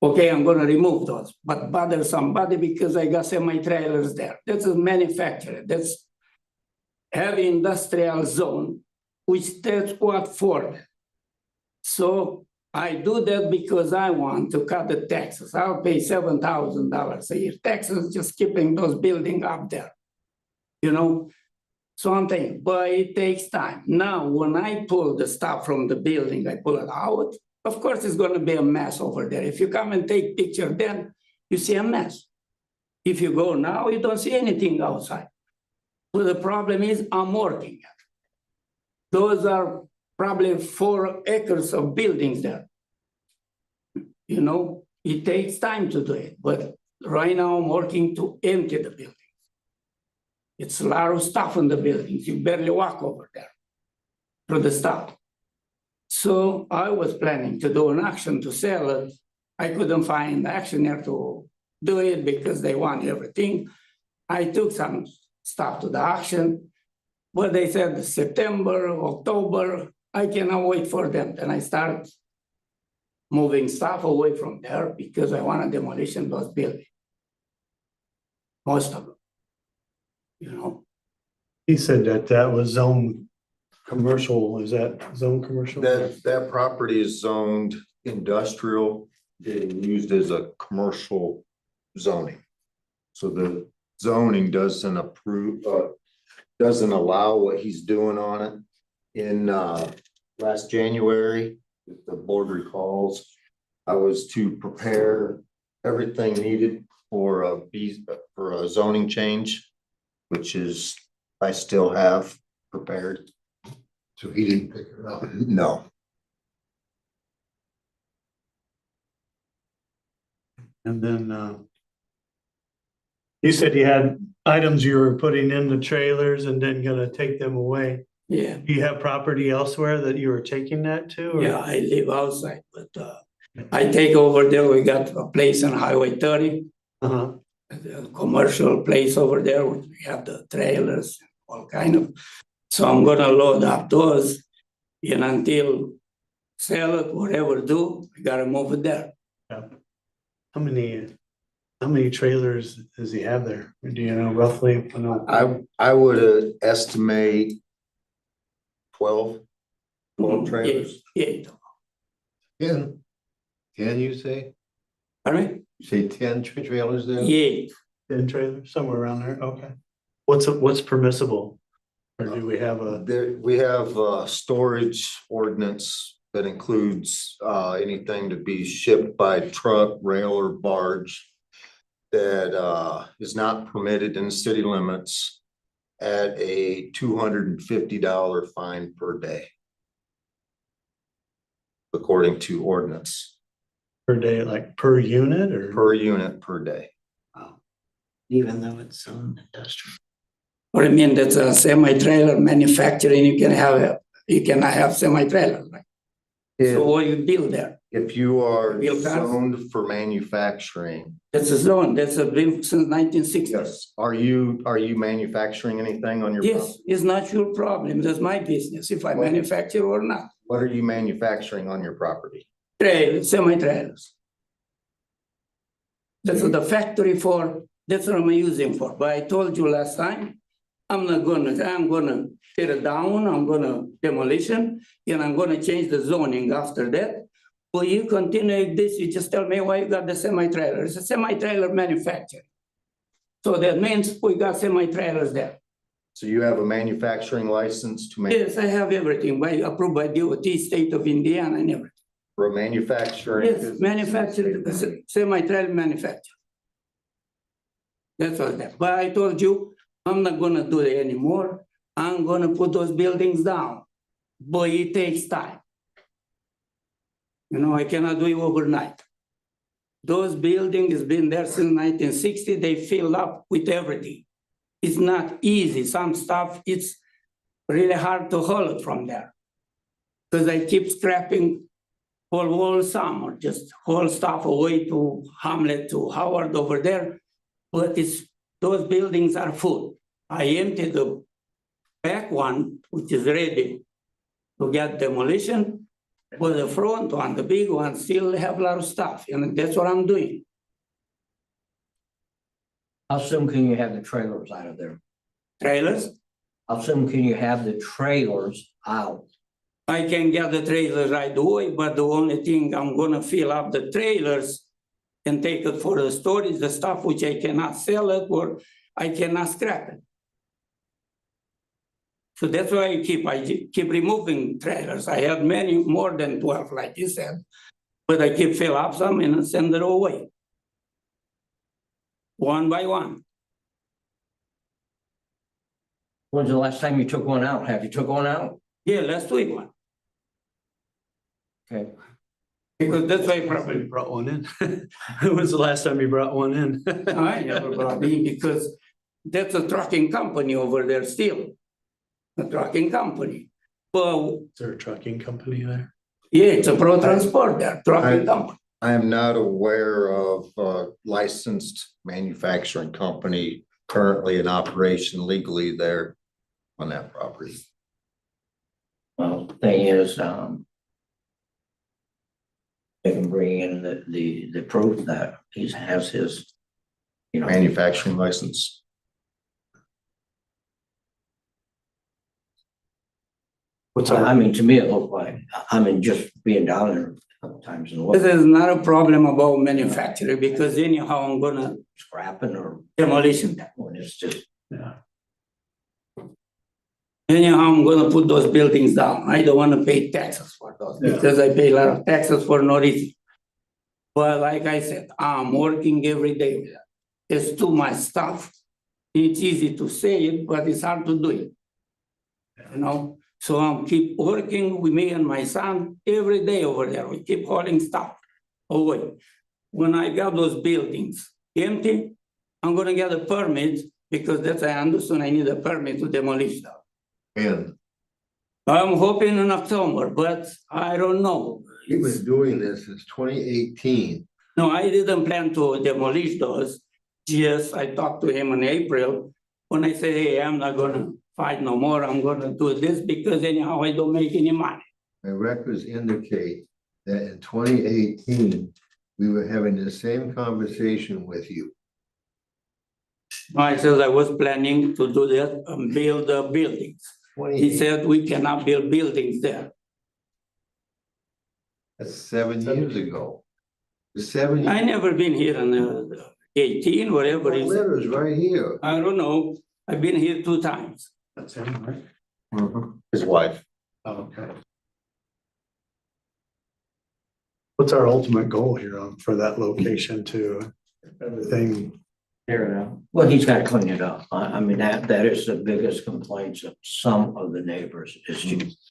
Okay, I'm gonna remove those, but bother somebody because I got semi-trailers there. That's a manufacturer, that's heavy industrial zone, which that's what for them. So I do that because I want to cut the taxes. I'll pay $7,000 a year taxes, just keeping those buildings up there. You know, so I'm thinking, but it takes time. Now, when I pull the stuff from the building, I pull it out. Of course, it's going to be a mess over there. If you come and take picture, then you see a mess. If you go now, you don't see anything outside. But the problem is I'm working. Those are probably 4 acres of buildings there. You know, it takes time to do it, but right now I'm working to empty the building. It's a lot of stuff in the buildings. You barely walk over there through the stuff. So I was planning to do an auction to sell it. I couldn't find the auctioneer to do it because they want everything. I took some stuff to the auction, but they said September, October, I cannot wait for them. Then I start moving stuff away from there because I want to demolition those buildings. Most of them. You know, He said that that was zone commercial. Is that zone commercial? That property is zoned industrial, being used as a commercial zoning. So the zoning doesn't approve, doesn't allow what he's doing on it. In last January, if the board recalls, I was to prepare everything needed for a zoning change, which is, I still have prepared. So he didn't pick it up. No. And then, you said you had items you were putting in the trailers and then gonna take them away. yeah, Do you have property elsewhere that you were taking that to? or- yeah, I live outside, but I take over there. We got a place on Highway 30, Uh-huh. a commercial place over there. We have the trailers, all kind of. So I'm gonna load up those, and until sell it, whatever do, I gotta move it there. How many trailers does he have there? Do you know roughly? No. I would estimate 12 trailers. Yeah, 10 you say? pardon You say 10 trailers there? me? 10 trailers, somewhere around there, okay. What's permissible? Or do we have a, We have a storage ordinance that includes anything to be shipped by truck, rail, or barge that is not permitted in the city limits at a $250 fine per day, according to ordinance, per day, like per unit or? per unit per day. Even though it's zone industrial. What I mean, that's a semi-trailer manufacturing, you cannot have semi-trailer, right? So what you build there? If you are Wheel cars? zoned for manufacturing, That's a zone, that's a been since 1960s. yes, are you manufacturing anything on your? Yes, property? it's not your problem, that's my business, if I manufacture or not. What are you manufacturing on your property? Semi-trailers. That's the factory for, that's what I'm using for, but I told you last time, I'm gonna tear it down, I'm gonna demolition, and I'm gonna change the zoning after that. Well, you continue this, you just tell me why you got the semi-trailer, it's a semi-trailer manufacturer. So that means we got semi-trailers there. So you have a manufacturing license to make Yes, I have everything, approved by DOT, state of Indiana and everything. for a manufacturing? Yes, manufacturer, semi-trailer manufacturer. That's all that, but I told you, I'm not gonna do it anymore. I'm gonna put those buildings down, but it takes time. You know, I cannot do it overnight. Those buildings has been there since 1960, they fill up with everything. It's not easy, some stuff, it's really hard to haul it from there. Because I keep scrapping whole summer, just haul stuff away to Hamlet, to Howard over there. But those buildings are full. I emptied the back one, which is ready to get demolition, but the front one, the big one, still have a lot of stuff, and that's what I'm doing. How soon can you have the trailers out of there? Trailers, How soon can you have the trailers out? I can get the trailers right away, but the only thing I'm gonna fill up the trailers and take it for the storage, the stuff which I cannot sell it or I cannot scrap it. So that's why I keep removing trailers. I have many, more than 12, like you said, but I keep fill up some and send it away. One by one. When's the last time you took one out? Have you took one out? Yeah, last week one, Okay. because that's why Probably probably brought one in. When was the last time you brought one in? I never brought in because that's a trucking company over there still. A trucking company. But Is there a trucking company there? yeah, it's a pro transport there, trucking company. I am not aware of a licensed manufacturing company currently in operation legally there on that property. Well, the thing is, they can bring in the proof that he has his, you know, Manufacturing license. What's I our, mean, to me, it looked like, I mean, just being down there a couple times in the This week, is not a problem about manufacturing because anyhow I'm gonna scrapping or demolition that. when it's just, yeah, Anyhow, I'm gonna put those buildings down. I don't wanna pay taxes for those Yeah. because I pay a lot of taxes for no reason. But like I said, I'm working every day with that. It's too much stuff. It's easy to say it, but it's hard to do it. You know, so I'm keep working with me and my son every day over there. We keep hauling stuff away. When I got those buildings empty, I'm gonna get a permit because that's I understand I need a permit to demolish them. And I'm hoping in October, but I don't know. he was doing this since 2018. No, I didn't plan to demolish those. Just I talked to him in April when I said, hey, I'm not gonna fight no more. I'm gonna do this because anyhow I don't make any money. My records indicate that in 2018, we were having the same conversation with you. I said I was planning to do that and build the buildings. He 28, said we cannot build buildings there. that's 7 years ago. The 7 I years. never been here in 18, whatever The it is. letter's right here. I don't know. I've been here 2 times. that's him, right? His wife. Oh, okay. What's our ultimate goal here for that location to everything? tear it out. Well, he's gotta clean it up. I mean, that is the biggest complaints of some of the neighbors is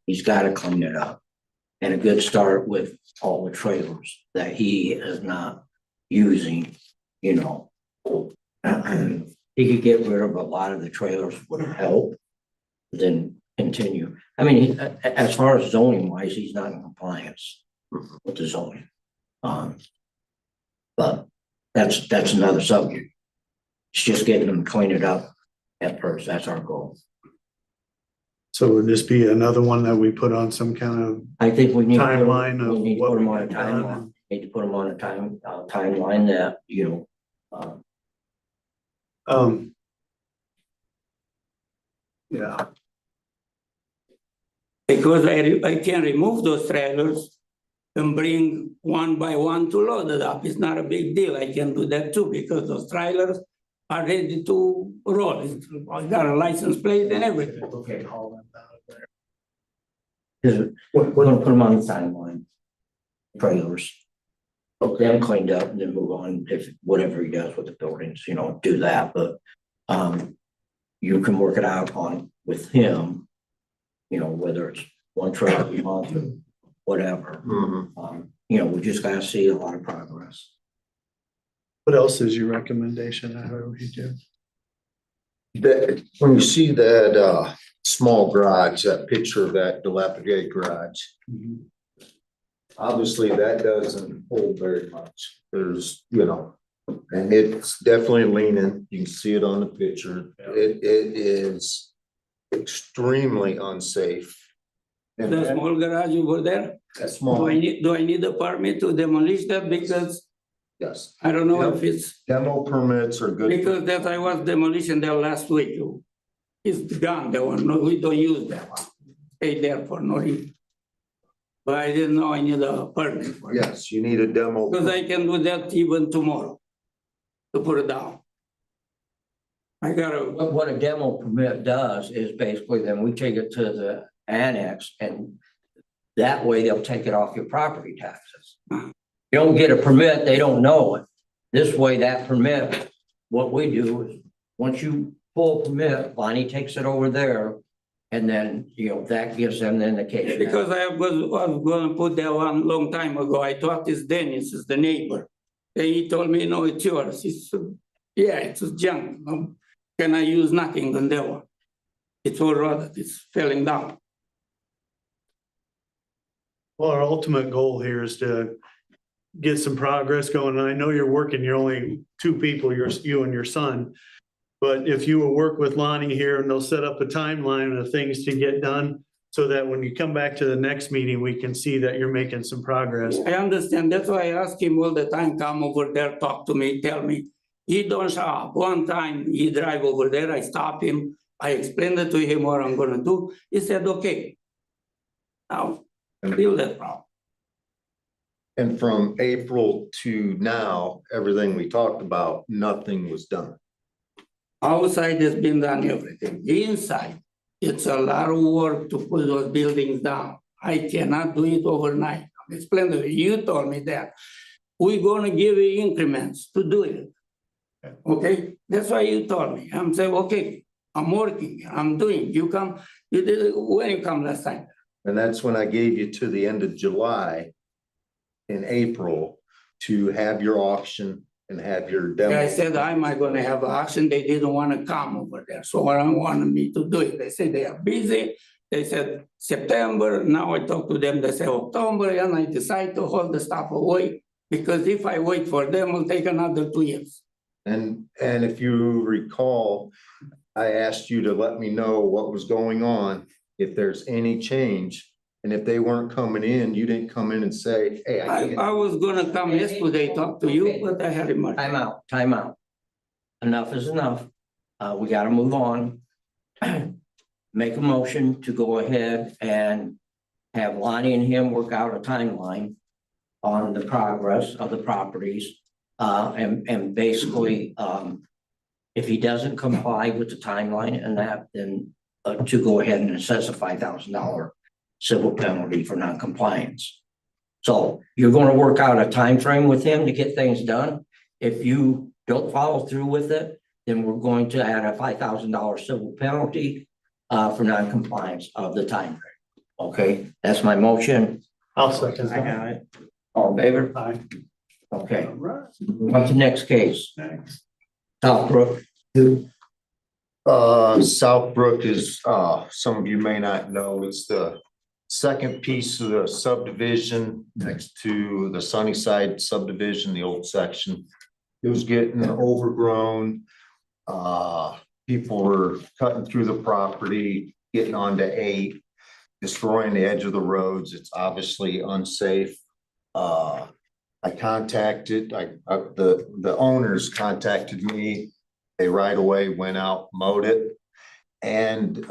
he's gotta clean it up. And a good start with all the trailers that he is not using, you know. He could get rid of a lot of the trailers would help. Then continue. I mean, as far as zoning wise, he's not in compliance with the zoning. But that's another subject. It's just getting them to clean it up at first. That's our goal. So would this be another one that we put on some kind of I think we need. to put- timeline of We need to what put them we on a have done? timeline. Need to put them on a timeline that, you know, Yeah, Because I can remove those trailers and bring one by one to load it up. It's not a big deal. I can do that too because those trailers are ready to roll. I got a license plate and everything. okay, all that out there. We're gonna put them on the timeline. Trailers. Get them cleaned up and then move on if whatever he does with the buildings, you know, do that, but you can work it out on with him. You know, whether it's one trailer a month or whatever. You know, we just gotta see a lot of progress. what else is your recommendation? How do we do? That, when you see that, small garage, that picture of that dilapidated garage, obviously that doesn't hold very much. There's, you know, and it's definitely leaning. You can see it on the picture. It is extremely unsafe. And The small garage over there, that small, do I need a permit to demolish that? Because yes, I don't know if it's, demo permits are good. because that I was demolition there last week. It's gone, that one. No, we don't use that one. Stay there for no reason. But I didn't know I need a permit for it. Yes, you need a demo. Because I can do that even tomorrow. To put it down. I gotta, What a demo permit does is basically then we take it to the annex and that way they'll take it off your property taxes. You don't get a permit, they don't know it. This way that permit, what we do is, once you full permit, Bonnie takes it over there. And then, that gives them the indication. Because I was gonna put that one long time ago. I thought it's Dennis, is the neighbor. And he told me, no, it's yours. It's, yeah, it's junk. Can I use nothing on that one? It's all rotted, it's falling down. Well, our ultimate goal here is to get some progress going. And I know you're working, you're only two people, you and your son. But if you will work with Lonnie here and they'll set up a timeline of things to get done so that when you come back to the next meeting, we can see that you're making some progress. I understand. That's why I ask him all the time, come over there, talk to me, tell me. He don't show up. One time he drive over there, I stop him. I explained it to him what I'm gonna do. He said, okay. Now, deal that problem. And from April to now, everything we talked about, nothing was done. Outside has been done everything. Inside, it's a lot of work to put those buildings down. I cannot do it overnight. I'm explaining to you, you told me that. We're gonna give you increments to do it. Okay, that's why you told me. I'm saying, okay, I'm working, I'm doing. You come, you did it when you come last time. And that's when I gave you to the end of July in April to have your auction and have your demo. I said, I'm not gonna have an auction. They didn't wanna come over there. So I wanted me to do it. They said they are busy. They said September. Now I talk to them, they say October, and I decide to hold the stuff away. Because if I wait for them, it'll take another 2 years. And if you recall, I asked you to let me know what was going on, if there's any change. And if they weren't coming in, you didn't come in and say, hey, I was gonna come yesterday, talk to you, but I had emergency. Time out. Enough is enough. We gotta move on. Make a motion to go ahead and have Lonnie and him work out a timeline on the progress of the properties. And basically, if he doesn't comply with the timeline and that, then to go ahead and assess a $5,000 civil penalty for non-compliance. So you're gonna work out a time frame with him to get things done. If you don't follow through with it, then we're going to add a $5,000 civil penalty for non-compliance of the time frame. Okay, that's my motion. I'll second I that. got it. All in favor? Aye. Okay. On to next case. Thanks. Southbrook. Southbrook is, some of you may not know, it's the second piece of the subdivision next to the Sunnyside subdivision, the old section. It was getting overgrown. People were cutting through the property, getting onto 8, destroying the edge of the roads. It's obviously unsafe. I contacted, the owners contacted me. They right away went out, mowed it, and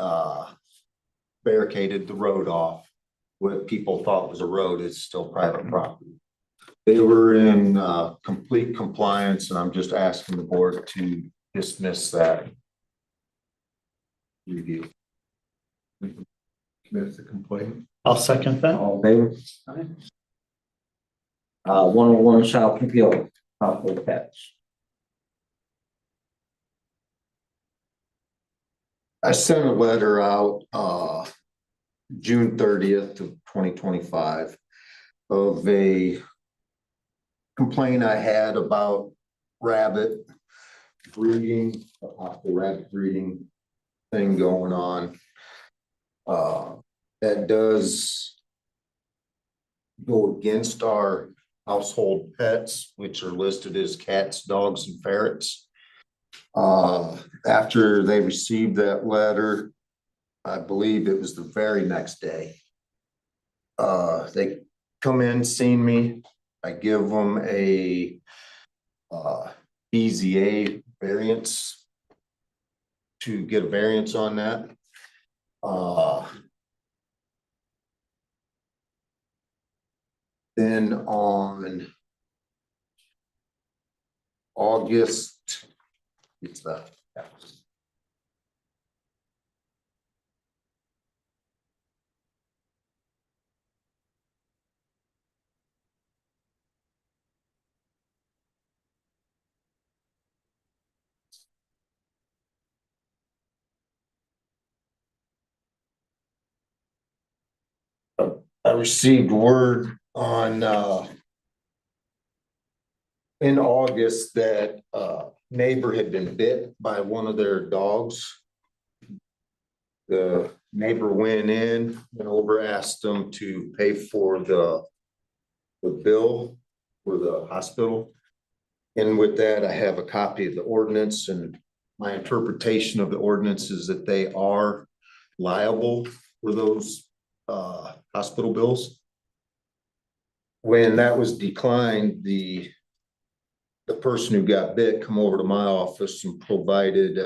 barricaded the road off. What people thought was a road is still private property. They were in complete compliance, and I'm just asking the board to dismiss that review. That's the complaint. I'll second that. All in favor? 101 South Pavilion, household pets. I sent a letter out June 30th of 2025 of a complaint I had about rabbit breeding, the rabbit breeding thing going on. That does go against our household pets, which are listed as cats, dogs, and ferrets. After they received that letter, I believe it was the very next day. They come in, seen me. I give them a BZA variance to get a variance on that. Then on August, it's that. I received word on, in August that neighbor had been bit by one of their dogs. The neighbor went in and over asked them to pay for the bill for the hospital. And with that, I have a copy of the ordinance, and my interpretation of the ordinance is that they are liable for those hospital bills. When that was declined, the person who got bit come over to my office and provided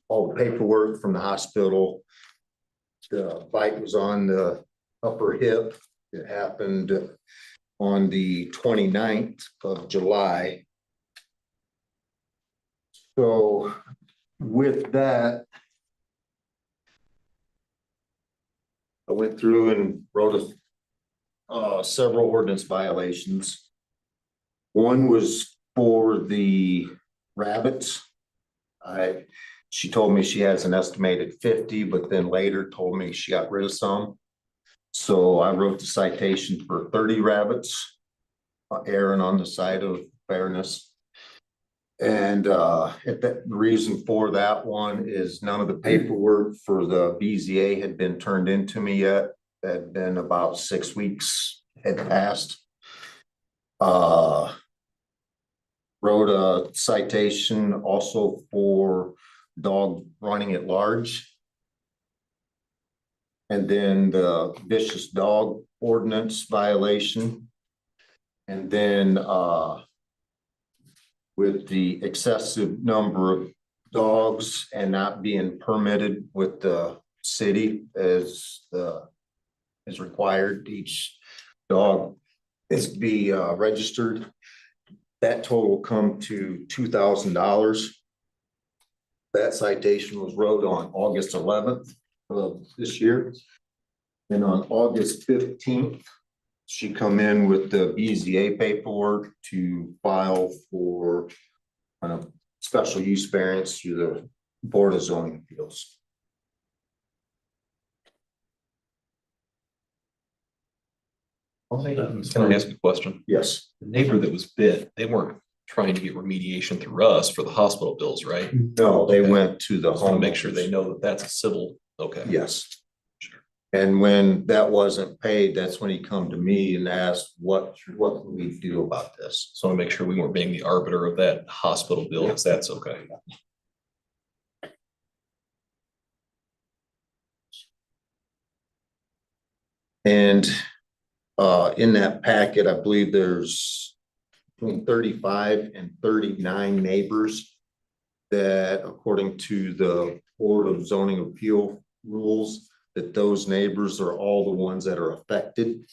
all the paperwork from the hospital. The bite was on the upper hip. It happened on the 29th of July. So with that, I went through and wrote several ordinance violations. One was for the rabbits. She told me she has an estimated 50, but then later told me she got rid of some. So I wrote the citation for 30 rabbits, erring on the side of fairness. And the reason for that one is none of the paperwork for the BZA had been turned into me yet. That had been about 6 weeks had passed. Wrote a citation also for dog running at large. And then the vicious dog ordinance violation. And then with the excessive number of dogs and not being permitted with the city as required, each dog is to be registered. That total come to $2,000. That citation was wrote on August 11th of this year. And on August 15th, she come in with the BZA paperwork to file for a special use variance through the Board of Zoning Appeals. Can I ask a question? Yes. The neighbor that was bit, they weren't trying to get remediation through us for the hospital bills, right? No, they went to the I want home. to make sure they know that that's a civil, okay. Yes. And when that wasn't paid, that's when he come to me and asked, what can we do about this? So I want to make sure we weren't being the arbiter of that hospital bill, because that's okay. And in that packet, I believe there's between 35 and 39 neighbors that, according to the Board of Zoning Appeal rules, that those neighbors are all the ones that are affected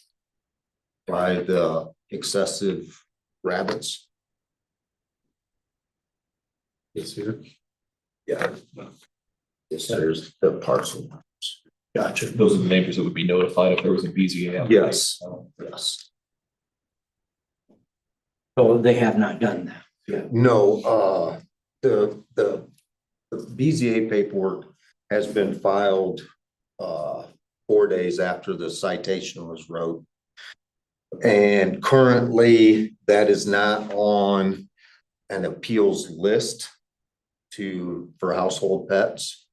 by the excessive rabbits. Yes, here. Yeah. Yes, there's the parcel. Gotcha. Those are the neighbors that would be notified if there was a BZA. out. Yes, yes. So they have not done that. No, the BZA paperwork has been filed 4 days after the citation was wrote. And currently that is not on an appeals list for household pets.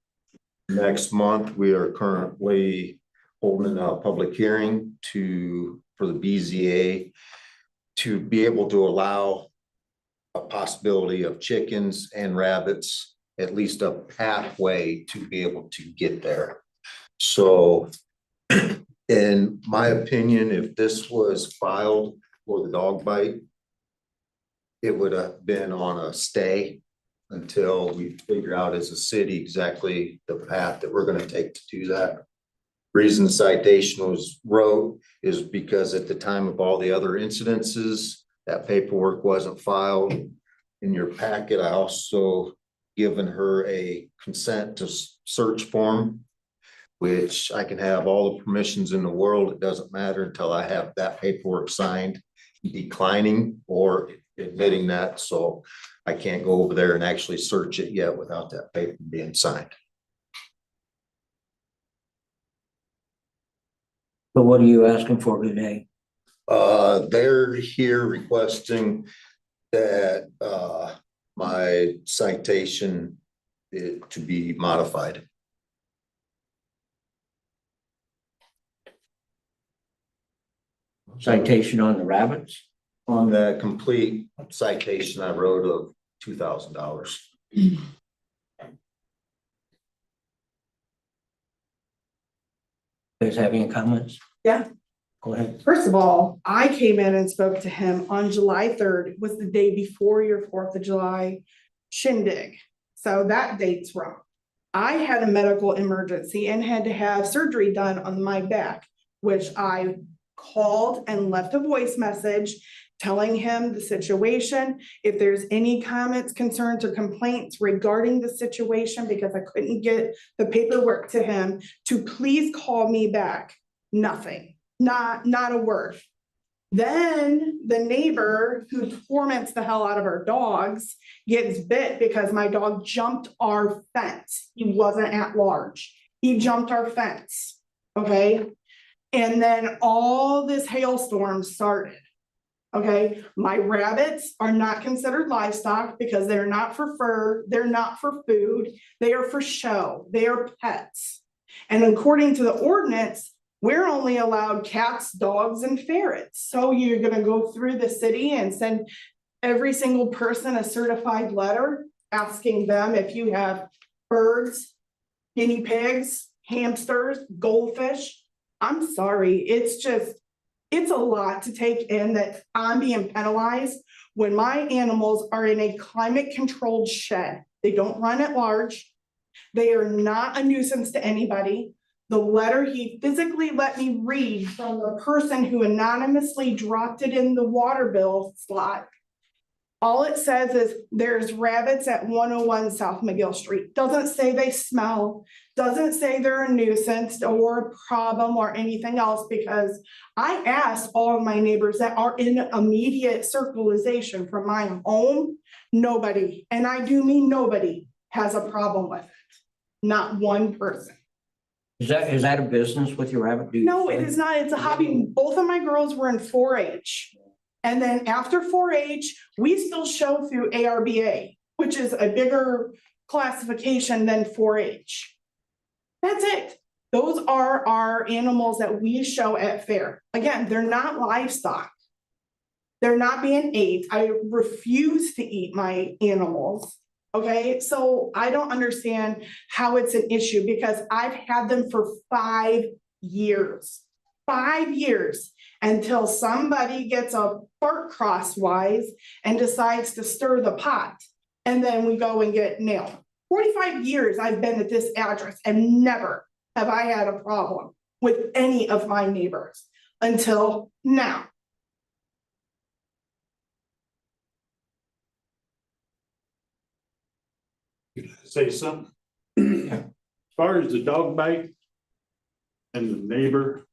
Next month, we are currently holding a public hearing for the BZA to be able to allow a possibility of chickens and rabbits, at least a pathway to be able to get there. So in my opinion, if this was filed for the dog bite, it would have been on a stay until we figure out as a city exactly the path that we're going to take to do that. Reason the citation was wrote is because at the time of all the other incidences, that paperwork wasn't filed. In your packet, I also given her a consent to search form, which I can have all the permissions in the world. It doesn't matter until I have that paperwork signed, declining or admitting that. So I can't go over there and actually search it yet without that paper being signed. So what are you asking for today? They're here requesting that, my citation to be modified. Citation on the rabbits? On the complete citation I wrote of $2,000. Guys have any comments? Yeah. Go ahead. First of all, I came in and spoke to him on July 3rd, was the day before your 4th of July shindig. So that date's wrong. I had a medical emergency and had to have surgery done on my back, which I called and left a voice message telling him the situation. If there's any comments, concerns, or complaints regarding the situation, because I couldn't get the paperwork to him, to please call me back. Nothing, not a word. Then the neighbor who torments the hell out of our dogs gets bit because my dog jumped our fence. He wasn't at large. He jumped our fence, okay? And then all this hailstorm started. Okay, my rabbits are not considered livestock because they're not for fur, they're not for food, they are for show, they are pets. And according to the ordinance, we're only allowed cats, dogs, and ferrets. So you're gonna go through the city and send every single person a certified letter asking them if you have birds, guinea pigs, hamsters, goldfish. I'm sorry, it's a lot to take in that I'm being penalized when my animals are in a climate controlled shed. They don't run at large. They are not a nuisance to anybody. The letter he physically let me read from the person who anonymously dropped it in the water bill slot. All it says is there's rabbits at 101 South McGill Street. Doesn't say they smell, doesn't say they're a nuisance or a problem or anything else, because I asked all of my neighbors that are in immediate circulation from my home, nobody, and I do mean nobody, has a problem with it. Not one person. Is that a business with your rabbit? No, it is not. It's a hobby. Both of my girls were in 4-H. And then after 4-H, we still show through ARBA, which is a bigger classification than 4-H. That's it. Those are our animals that we show at fair. Again, they're not livestock. They're not being ate. I refuse to eat my animals. Okay, so I don't understand how it's an issue because I've had them for 5 years. 5 years until somebody gets a fart crosswise and decides to stir the pot. And then we go and get nailed. 45 years I've been at this address and never have I had a problem with any of my neighbors until now. Say something. As far as the dog bite and the neighbor,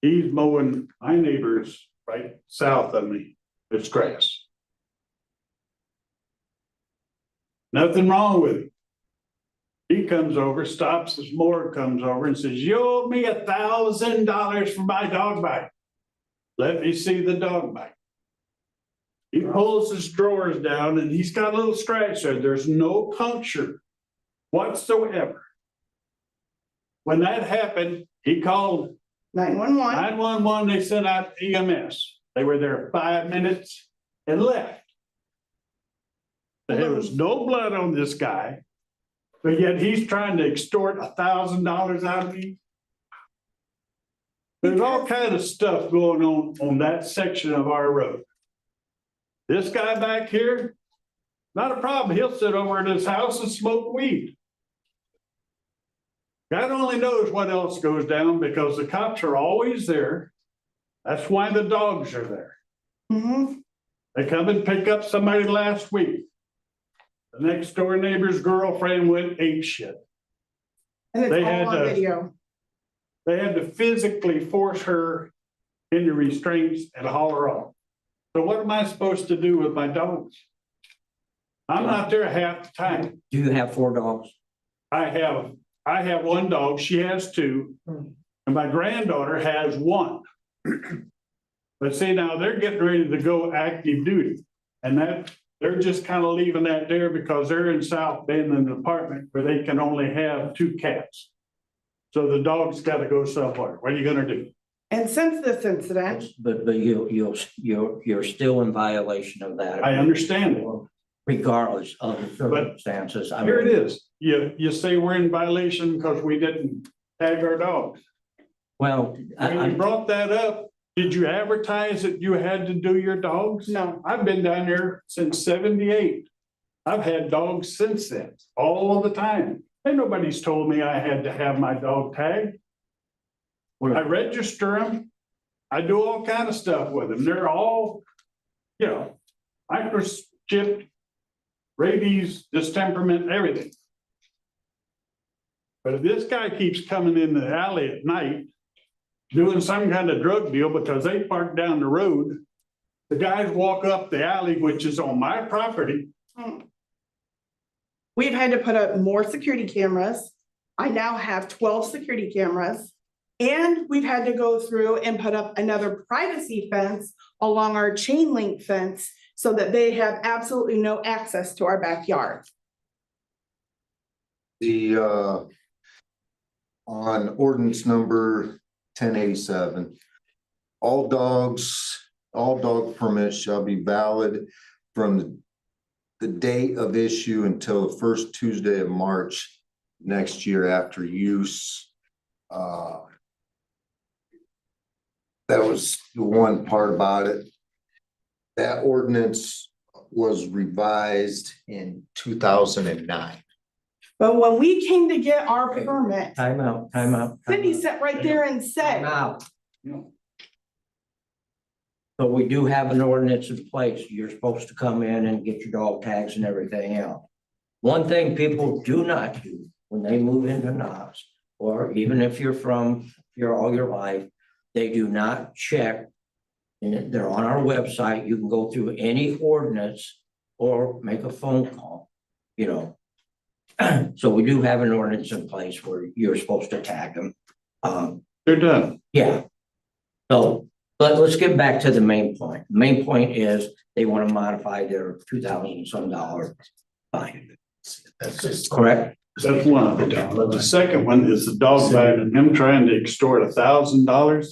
he's mowing my neighbors right south of me. It's grass. Nothing wrong with it. He comes over, stops as more comes over and says, "You owe me $1,000 for my dog bite. Let me see the dog bite." He pulls his drawers down and he's got a little scratch there. There's no puncture whatsoever. When that happened, he called 911. 911, they sent out EMS. They were there 5 minutes and left. There was no blood on this guy, but yet he's trying to extort $1,000 out of me. There's all kind of stuff going on that section of our road. This guy back here, not a problem. He'll sit over at his house and smoke weed. God only knows what else goes down because the cops are always there. That's why the dogs are there. Mm-hmm. They come and pick up somebody last week. The next door neighbor's girlfriend went apeshit. And it's They all had on to- video. They had to physically force her into restraints and haul her off. So what am I supposed to do with my dogs? I'm not there half the time. Do you have 4 dogs? I have one dog. She has 2. And my granddaughter has one. But see, now they're getting ready to go active duty. And that, they're just kind of leaving that there because they're in South Bend in an apartment where they can only have 2 cats. So the dog's got to go somewhere. What are you gonna do? And since this incident, But you're still in violation of that. I understand it. Regardless of the circumstances. I Here it mean, is. You say we're in violation because we didn't tag our dogs. Well, When you brought that up, did you advertise that you had to do your dogs? no, I've been down there since 78. I've had dogs since then, all the time. And nobody's told me I had to have my dog tagged. I register them. I do all kind of stuff with them. They're all, you know, microchipped, rabies, distemperament, everything. But if this guy keeps coming in the alley at night, doing some kind of drug deal because they park down the road, the guys walk up the alley, which is on my property. we've had to put up more security cameras. I now have 12 security cameras. And we've had to go through and put up another privacy fence along our chain link fence so that they have absolutely no access to our backyard. The, on ordinance number 1087, all dog permits shall be valid from the date of issue until the first Tuesday of March next year after use. That was the one part about it. That ordinance was revised in 2009. But when we came to get our permit, time out. Cindy sat right there and said, Now. So we do have an ordinance in place. You're supposed to come in and get your dog tags and everything else. One thing people do not do when they move into Knox, or even if you're from here all your life, they do not check. And they're on our website. You can go through any ordinance or make a phone call, you know. So we do have an ordinance in place where you're supposed to tag them. They're done. Yeah. So, but let's get back to the main point. The main point is they want to modify their $2,000 some fine. That's correct. That's one of them. But the second one is the dog bite and them trying to extort $1,000.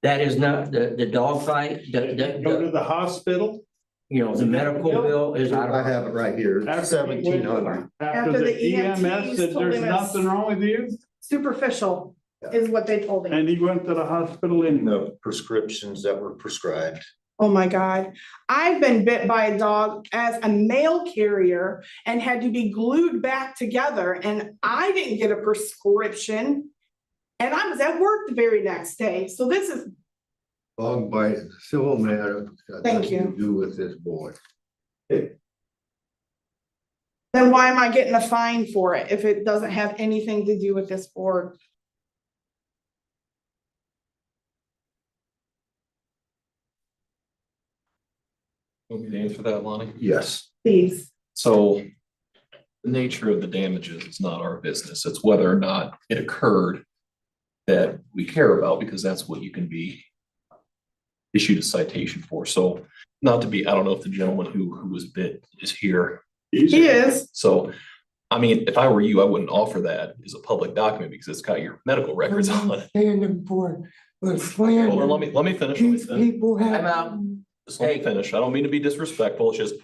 That is not the dog fight, Go to the hospital. you know, the medical bill is out of. I have it right here, $1,700. After the EMS said there's nothing wrong with you, superficial is what they told him. and he went to the hospital anyway. The prescriptions that were prescribed. Oh my God. I've been bit by a dog as a mail carrier and had to be glued back together, and I didn't get a prescription. And I was at work the very next day. So this is, Dog bite is a civil matter. Got Thank nothing to you. Do with this board. then why am I getting a fine for it if it doesn't have anything to do with this board? Want me to answer that, Lonnie? Yes. Please. So the nature of the damages is not our business. It's whether or not it occurred that we care about, because that's what you can be issued a citation for. So not to be, I don't know if the gentleman who was bit is here. He is. So, I mean, if I were you, I wouldn't offer that as a public document because it's got your medical records on it. Standing for, but slander. Hold on, let me finish. These people have. I'm out. Just let me finish. I don't mean to be disrespectful. It's just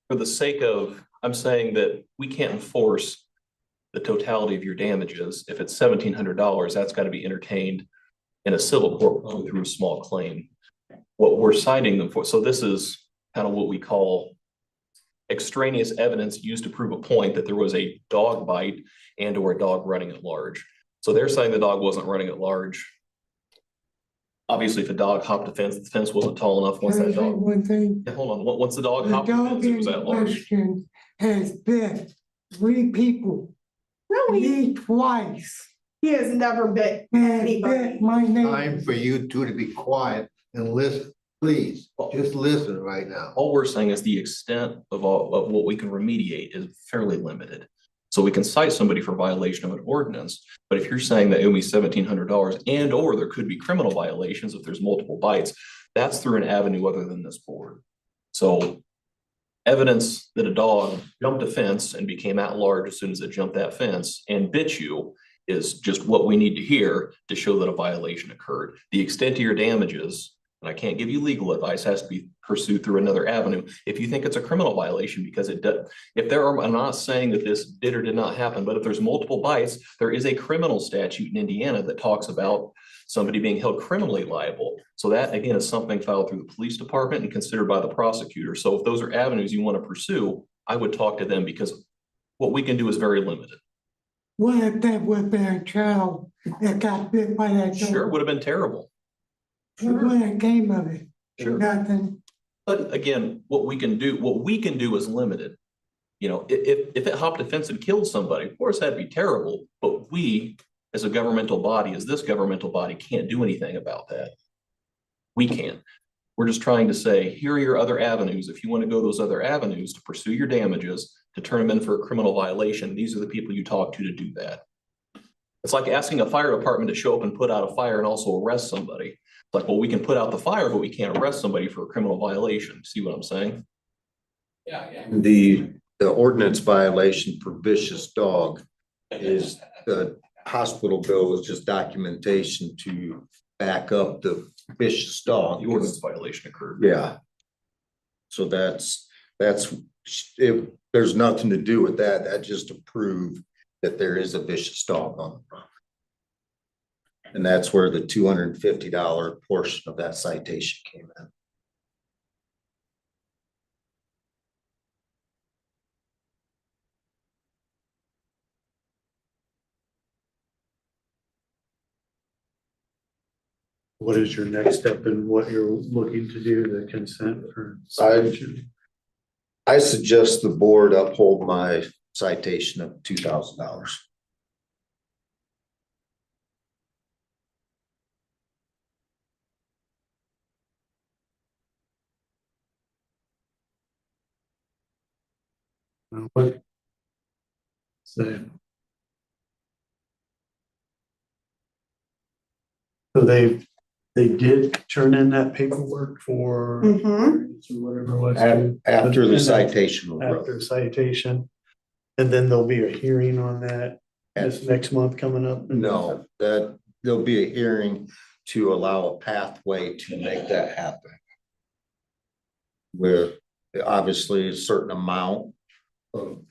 for the sake of, I'm saying that we can't enforce the totality of your damages. If it's $1,700, that's got to be entertained in a civil court going through a small claim. What we're citing them for, so this is kind of what we call extraneous evidence used to prove a point that there was a dog bite and or a dog running at large. So they're saying the dog wasn't running at large. Obviously, if a dog hopped the fence wasn't tall enough. Once that dog, One thing, yeah, hold on, once the dog the hopped the dog fence, it was in at large. question has bit 3 people. Really? Me twice. He has never bit And anybody. bit my neighbor. Time for you two to be quiet and listen, please, just listen right now. All we're saying is the extent of all of what we can remediate is fairly limited. So we can cite somebody for violation of an ordinance, but if you're saying that it would be $1,700 and or there could be criminal violations if there's multiple bites, that's through an avenue other than this board. So evidence that a dog jumped a fence and became at large as soon as it jumped that fence and bit you is just what we need to hear to show that a violation occurred. The extent of your damages, and I can't give you legal advice, has to be pursued through another avenue. If you think it's a criminal violation, because it does, if there are, I'm not saying that this did or did not happen, but if there's multiple bites, there is a criminal statute in Indiana that talks about somebody being held criminally liable. So that again is something filed through the police department and considered by the prosecutor. So if those are avenues you want to pursue, I would talk to them because what we can do is very limited. What if that would be a child that got bit by that dog? Sure, it would have been terrible. What came of it? Sure. Nothing. But again, what we can do is limited. You know, if it hopped a fence and killed somebody, of course, that'd be terrible. But we, as a governmental body, as this governmental body, can't do anything about that. We can't. We're just trying to say, here are your other avenues. If you want to go those other avenues to pursue your damages, to turn them in for a criminal violation, these are the people you talk to do that. It's like asking a fire department to show up and put out a fire and also arrest somebody. It's like, well, we can put out the fire, but we can't arrest somebody for a criminal violation. See what I'm saying? Yeah. The ordinance violation for vicious dog is the hospital bill is just documentation to back up the vicious dog. The ordinance violation occurred. Yeah. So that's, if there's nothing to do with that, that just to prove that there is a vicious dog on the property. And that's where the $250 portion of that citation came in. What is your next step in what you're looking to do, the consent for? I suggest the board uphold my citation of $2,000. What? So they did turn in that paperwork for whatever it was. After the citation. After citation. And then there'll be a hearing on that this next month coming up. No, that there'll be a hearing to allow a pathway to make that happen. Where obviously a certain amount of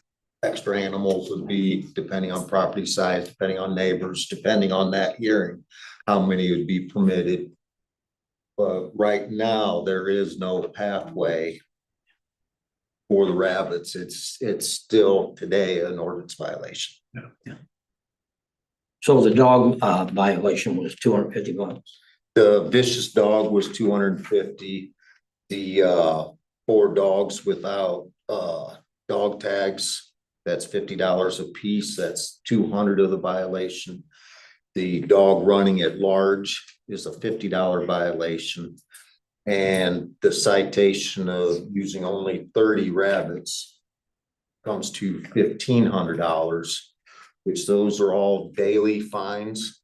extra animals would be depending on property size, depending on neighbors, depending on that hearing, how many would be permitted. But right now, there is no pathway for the rabbits. It's still today an ordinance violation. Yeah. So the dog violation was $250. The vicious dog was $250. The 4 dogs without dog tags, that's $50 a piece. That's $200 of the violation. The dog running at large is a $50 violation. And the citation of using only 30 rabbits comes to $1,500, which those are all daily fines.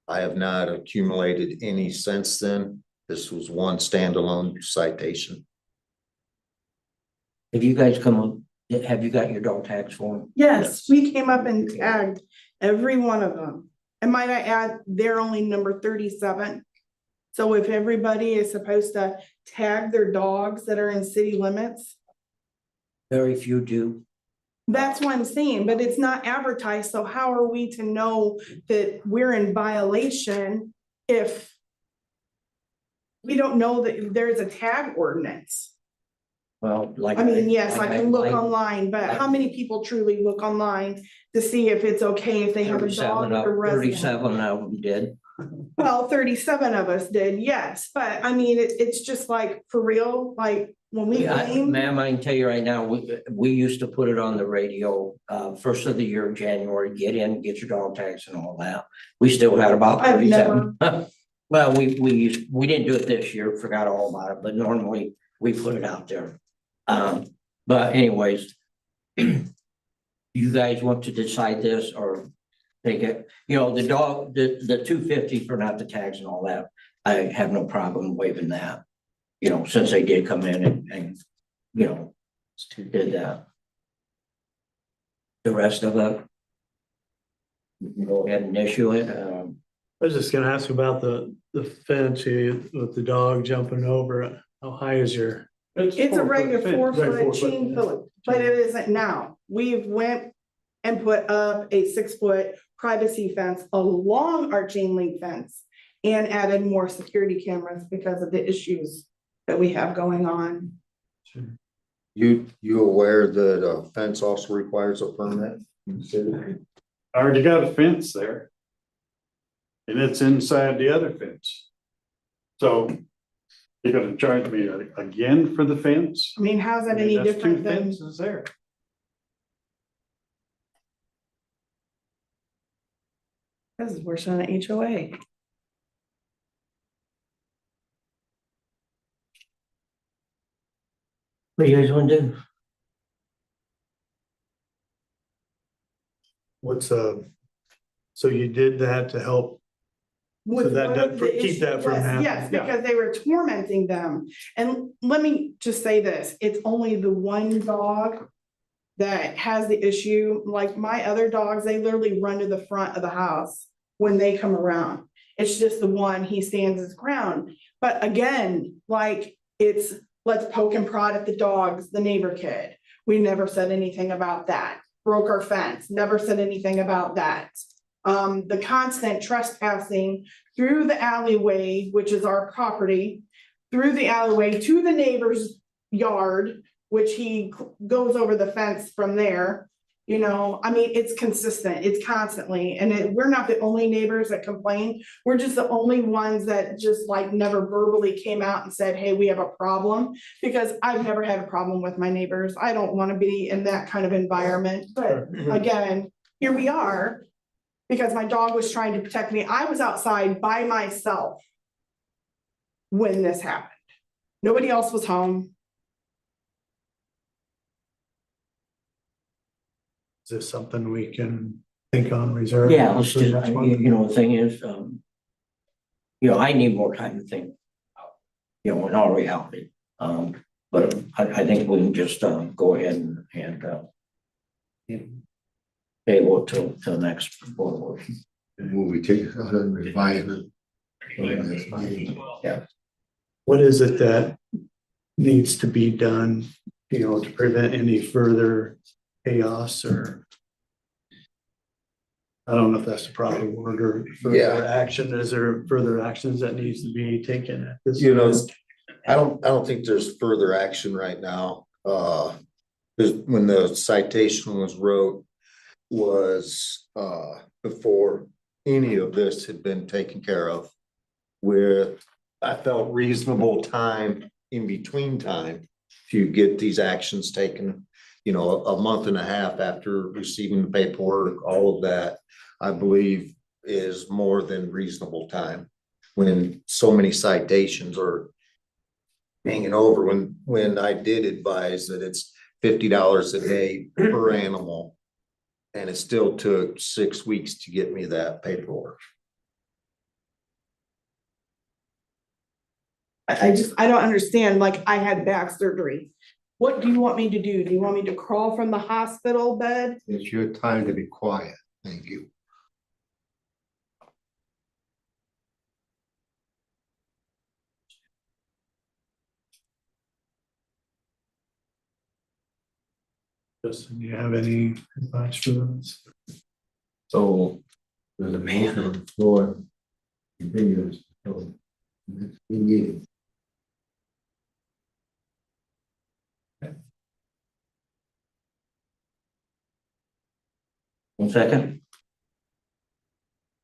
I have not accumulated any since then. This was one standalone citation. Have you guys come up, have you got your dog tags for them? Yes, we came up and tagged every one of them. And might I add, they're only number 37. So if everybody is supposed to tag their dogs that are in city limits, Very few do. that's what I'm saying, but it's not advertised. So how are we to know that we're in violation if we don't know that there's a tag ordinance? Well, like. I mean, yes, I can look like online, but how many people truly look online to see if it's okay if they have a dog 37 or resident? 37 of them did. Well, 37 of us did, yes, but I mean, it's just like, for real, like, when we claim. Ma'am, I can tell you right now, we used to put it on the radio, first of the year, January, get in, get your dog tags and all that. We still had about I've 37. Well, we didn't do it this year, forgot all about it, but normally we put it out there. But anyways, you you guys want to decide this or take it? You know, the dog, the 250 for not the tags and all that, I have no problem waiving that. You know, since they did come in and, you know, did that. The rest of it. You can go ahead and issue it, I was just gonna ask about the fence here with the dog jumping over it. How high is your? It's a 4 foot regular fence. 4 Right, 4 foot foot, chain yeah. link, but it isn't now. We've went and put up a 6 foot privacy fence along our chain link fence and added more security cameras because of the issues that we have going on. You aware that a fence also requires a permit? I already got a fence there. And it's inside the other fence. So you're gonna charge me again for the fence? I mean, how's I that mean, any that's different two than? fences there. This is worse than an HOA. what do you guys want to do? What's so you did that to help, With that one does- of the keep issues that from was- happening, Yes, yeah. because they were tormenting them. And let me just say this, it's only the one dog that has the issue. Like my other dogs, they literally run to the front of the house when they come around. It's just the one, he stands his ground. But again, like it's, let's poke and prod at the dogs, the neighbor kid. We never said anything about that. Broke our fence, never said anything about that. The constant trespassing through the alleyway, which is our property, through the alleyway to the neighbor's yard, which he goes over the fence from there. You know, I mean, it's consistent, it's constantly, and we're not the only neighbors that complain. We're just the only ones that just like never verbally came out and said, hey, we have a problem. Because I've never had a problem with my neighbors. I don't want to be in that kind of environment, but again, here we are. Because my dog was trying to protect me. I was outside by myself when this happened. Nobody else was home. is this something we can think on reserve? Yeah, let's for the do, next one? you know, the thing is, you know, I need more time to think. You know, in all reality, but I think we can just, go ahead and table it till next board. Will we take it out and revise it? Yeah. What is it that needs to be done, you know, to prevent any further chaos or? I don't know if that's the proper word or Yeah. further action. Is there further actions that needs to be taken at this? You know, I don't think there's further action right now. When the citation was wrote was, before any of this had been taken care of. With, I felt reasonable time in between time to get these actions taken. You know, a month and a half after receiving the paperwork, all of that, I believe is more than reasonable time. When so many citations are hanging over, when I did advise that it's $50 a day per animal. And it still took 6 weeks to get me that paperwork. I don't understand, like I had back surgery. What do you want me to do? Do you want me to crawl from the hospital bed? It's your time to be quiet. Thank you. Justin, do you have any advice for us? So There's a motion on the floor. Continuous. Next meeting. One second.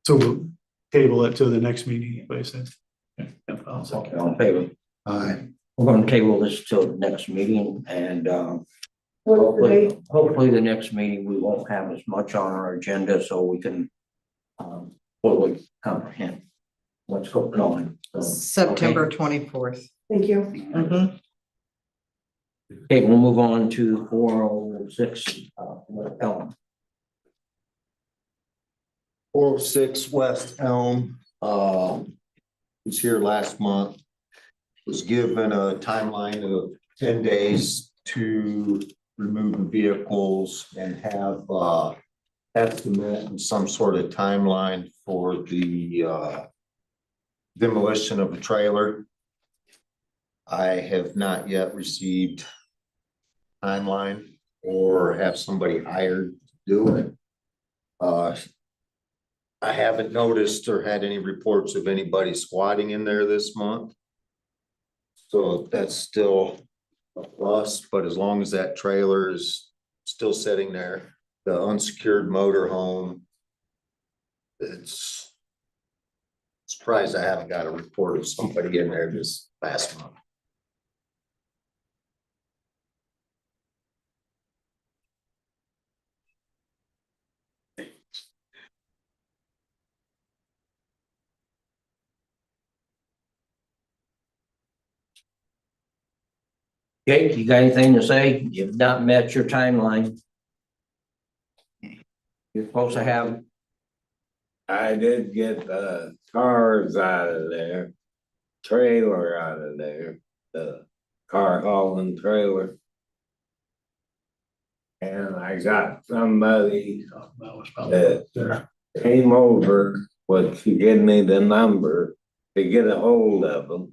So we'll table it to the next meeting, basically. Yeah, I'll second. All in favor? Aye. We're gonna table this till the next meeting and, What's the date? hopefully the next meeting, we won't have as much on our agenda, so we can, fully comprehend what's going on. So, September 24th. Thank you. Mhm. Okay, we'll move on to 406, Elm. 406 West Elm, was here last month. Was given a timeline of 10 days to remove the vehicles and have, estimate and some sort of timeline for the, demolition of the trailer. I have not yet received timeline or have somebody hired to do it. I haven't noticed or had any reports of anybody squatting in there this month. So that's still a plus, but as long as that trailer is still sitting there, the unsecured motor home, it's surprised I haven't got a report of somebody in there this last month. Jake, you got anything to say? You've not met your timeline. You're supposed to have. I did get the cars out of there, trailer out of there, the car hauling trailer. And I got somebody that came over, was to give me the number to get a hold of them.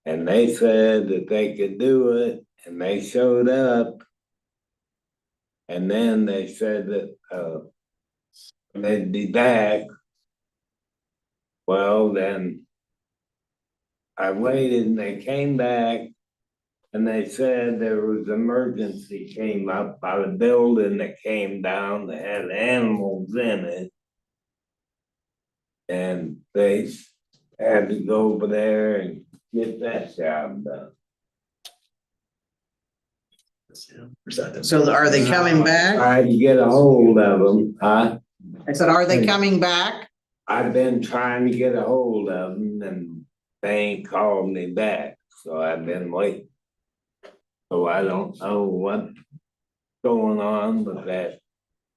And they said that they could do it, and they showed up. And then they said that they'd be back. Well, then I waited and they came back and they said there was emergency came up by the building that came down that had animals in it. And they had to go over there and get that job done. So are they coming back? Tried to get a hold of them, huh? I said, are they coming back? I've been trying to get a hold of them and they ain't called me back, so I've been waiting. So I don't know what's going on with that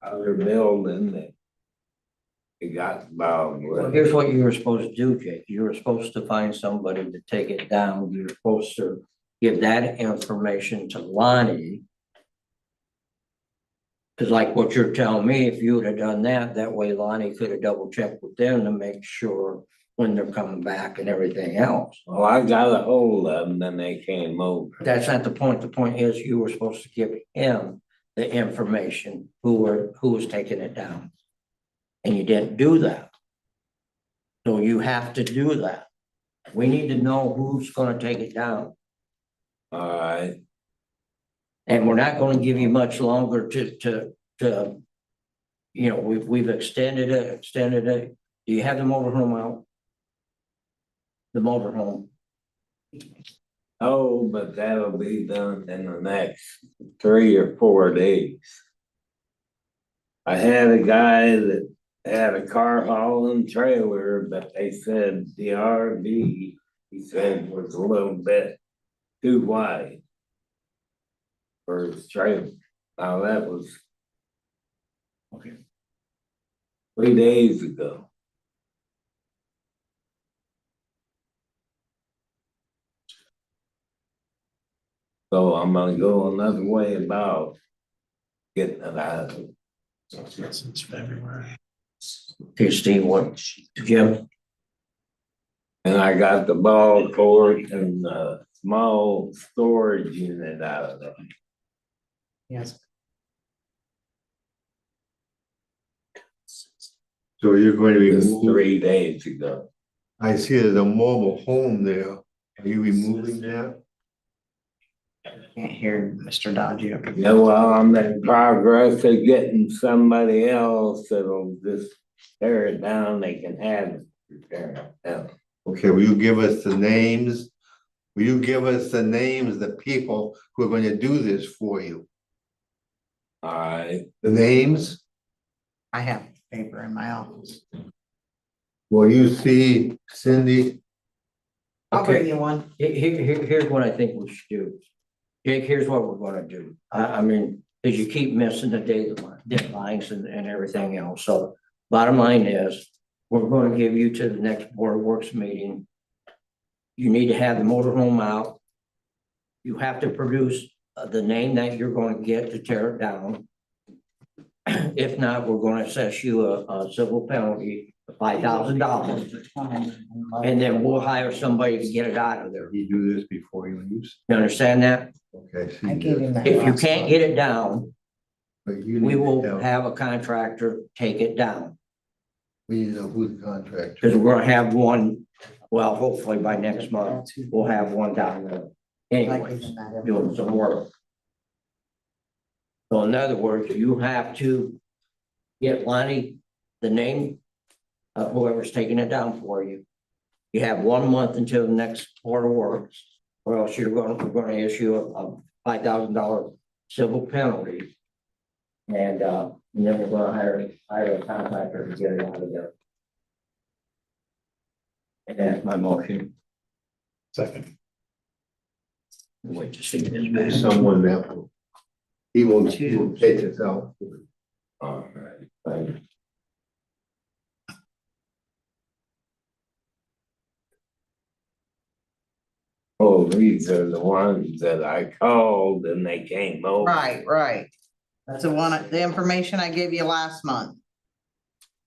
other building that it got involved Well, with. here's what you were supposed to do, Jake. You were supposed to find somebody to take it down. You were supposed to give that information to Lonnie. Cause like what you're telling me, if you would have done that, that way Lonnie could have double checked with them to make sure when they're coming back and everything else. Well, I got a hold of them, then they came over. That's not the point. The point is you were supposed to give him the information who was taking it down. And you didn't do that. So you have to do that. We need to know who's gonna take it down. All right. And we're not gonna give you much longer to, you know, we've extended it. Do you have the motorhome out? The motorhome. Oh, but that'll be done in the next 3 or 4 days. I had a guy that had a car hauling trailer, but they said the RV, he said, was a little bit too wide for his trailer. Now that was 3 days ago. So I'm gonna go another way about getting it out of it. Since February. Okay, Steve, what, Jim? And I got the ball court and the small storage unit out of it. Yes. So you're going to be Just moving, 3 days ago. I see there's a mobile home there. Are you removing that? Can't hear Mr. Dodge. Yeah, well, I'm in progress of getting somebody else that'll just tear it down. They can have it. Tear it down. Okay, will you give us the names? Will you give us the names of the people who are going to do this for you? All right. The names? I have paper in my office. Will you see Cindy? I'll bring you one. Here's what I think we should do. Jake, here's what we're gonna do. I mean, cause you keep missing the deadlines and everything else. So Bottom line is, we're gonna give you to the next Board of Works meeting. You need to have the motorhome out. You have to produce the name that you're gonna get to tear it down. If not, we're gonna assess you a civil penalty of $5,000. And then we'll hire somebody to get it out of there. You do this before you leave? You understand that? Okay. so I you gave do him it. that. If you can't get it down, But you we need to will tell- have a contractor take it down. We need to know who the contractor. Because we're gonna have one, well, hopefully by next month, we'll have one down there anyways, doing some work. So in other words, you have to get Lonnie the name of whoever's taking it down for you. You have 1 month until the next Board of Works, or else we're gonna issue a $5,000 civil penalty. And then we're gonna hire a contractor to get it out of there. And that's my motion. Second. Wait to see this. There's someone that will, he will take this out. All right, thank you. Oh, these are the ones that I called and they came over. Right, right. That's the information I gave you last month.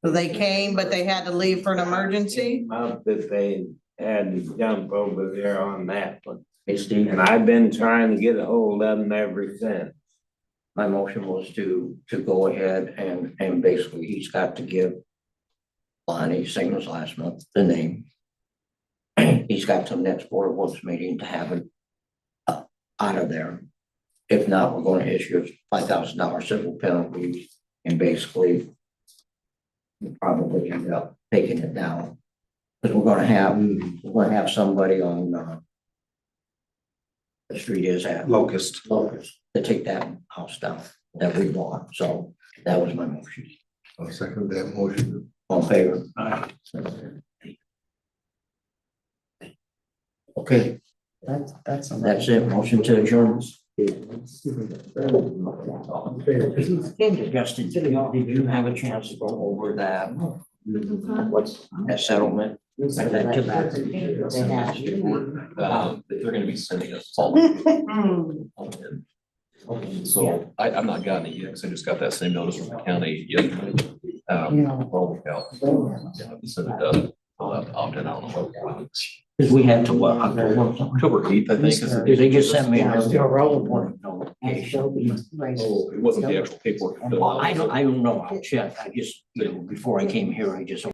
So they came, but they had to leave for an emergency? Up that they had to jump over there on that one. Hey, Steve, And I've been trying to get a hold of them ever since. my motion was to go ahead and basically he's got to give Lonnie, same as last month, the name. He's got till next Board of Works meeting to have it out of there. If not, we're gonna issue a $5,000 civil penalty and basically we'll probably end up taking it down. Because we're gonna have somebody on the street is at Locust. to take that house down that we bought. So that was my motion. I'll second that motion. All in favor? Okay, That's. that's it. Motion to adjourn. Justin, did you have a chance to go over that? What's that settlement? They're gonna be sending us all. So I've not gotten it yet, because I just got that same notice from the county yesterday. Well, so it does, I'll have to opt in, I don't know what. Because we had to, October 8th, I think. is the- They just sent me a Irrelevant. notification. Oh, it wasn't the actual paperwork. Well, I don't know, I'll check. I just, before I came here, I just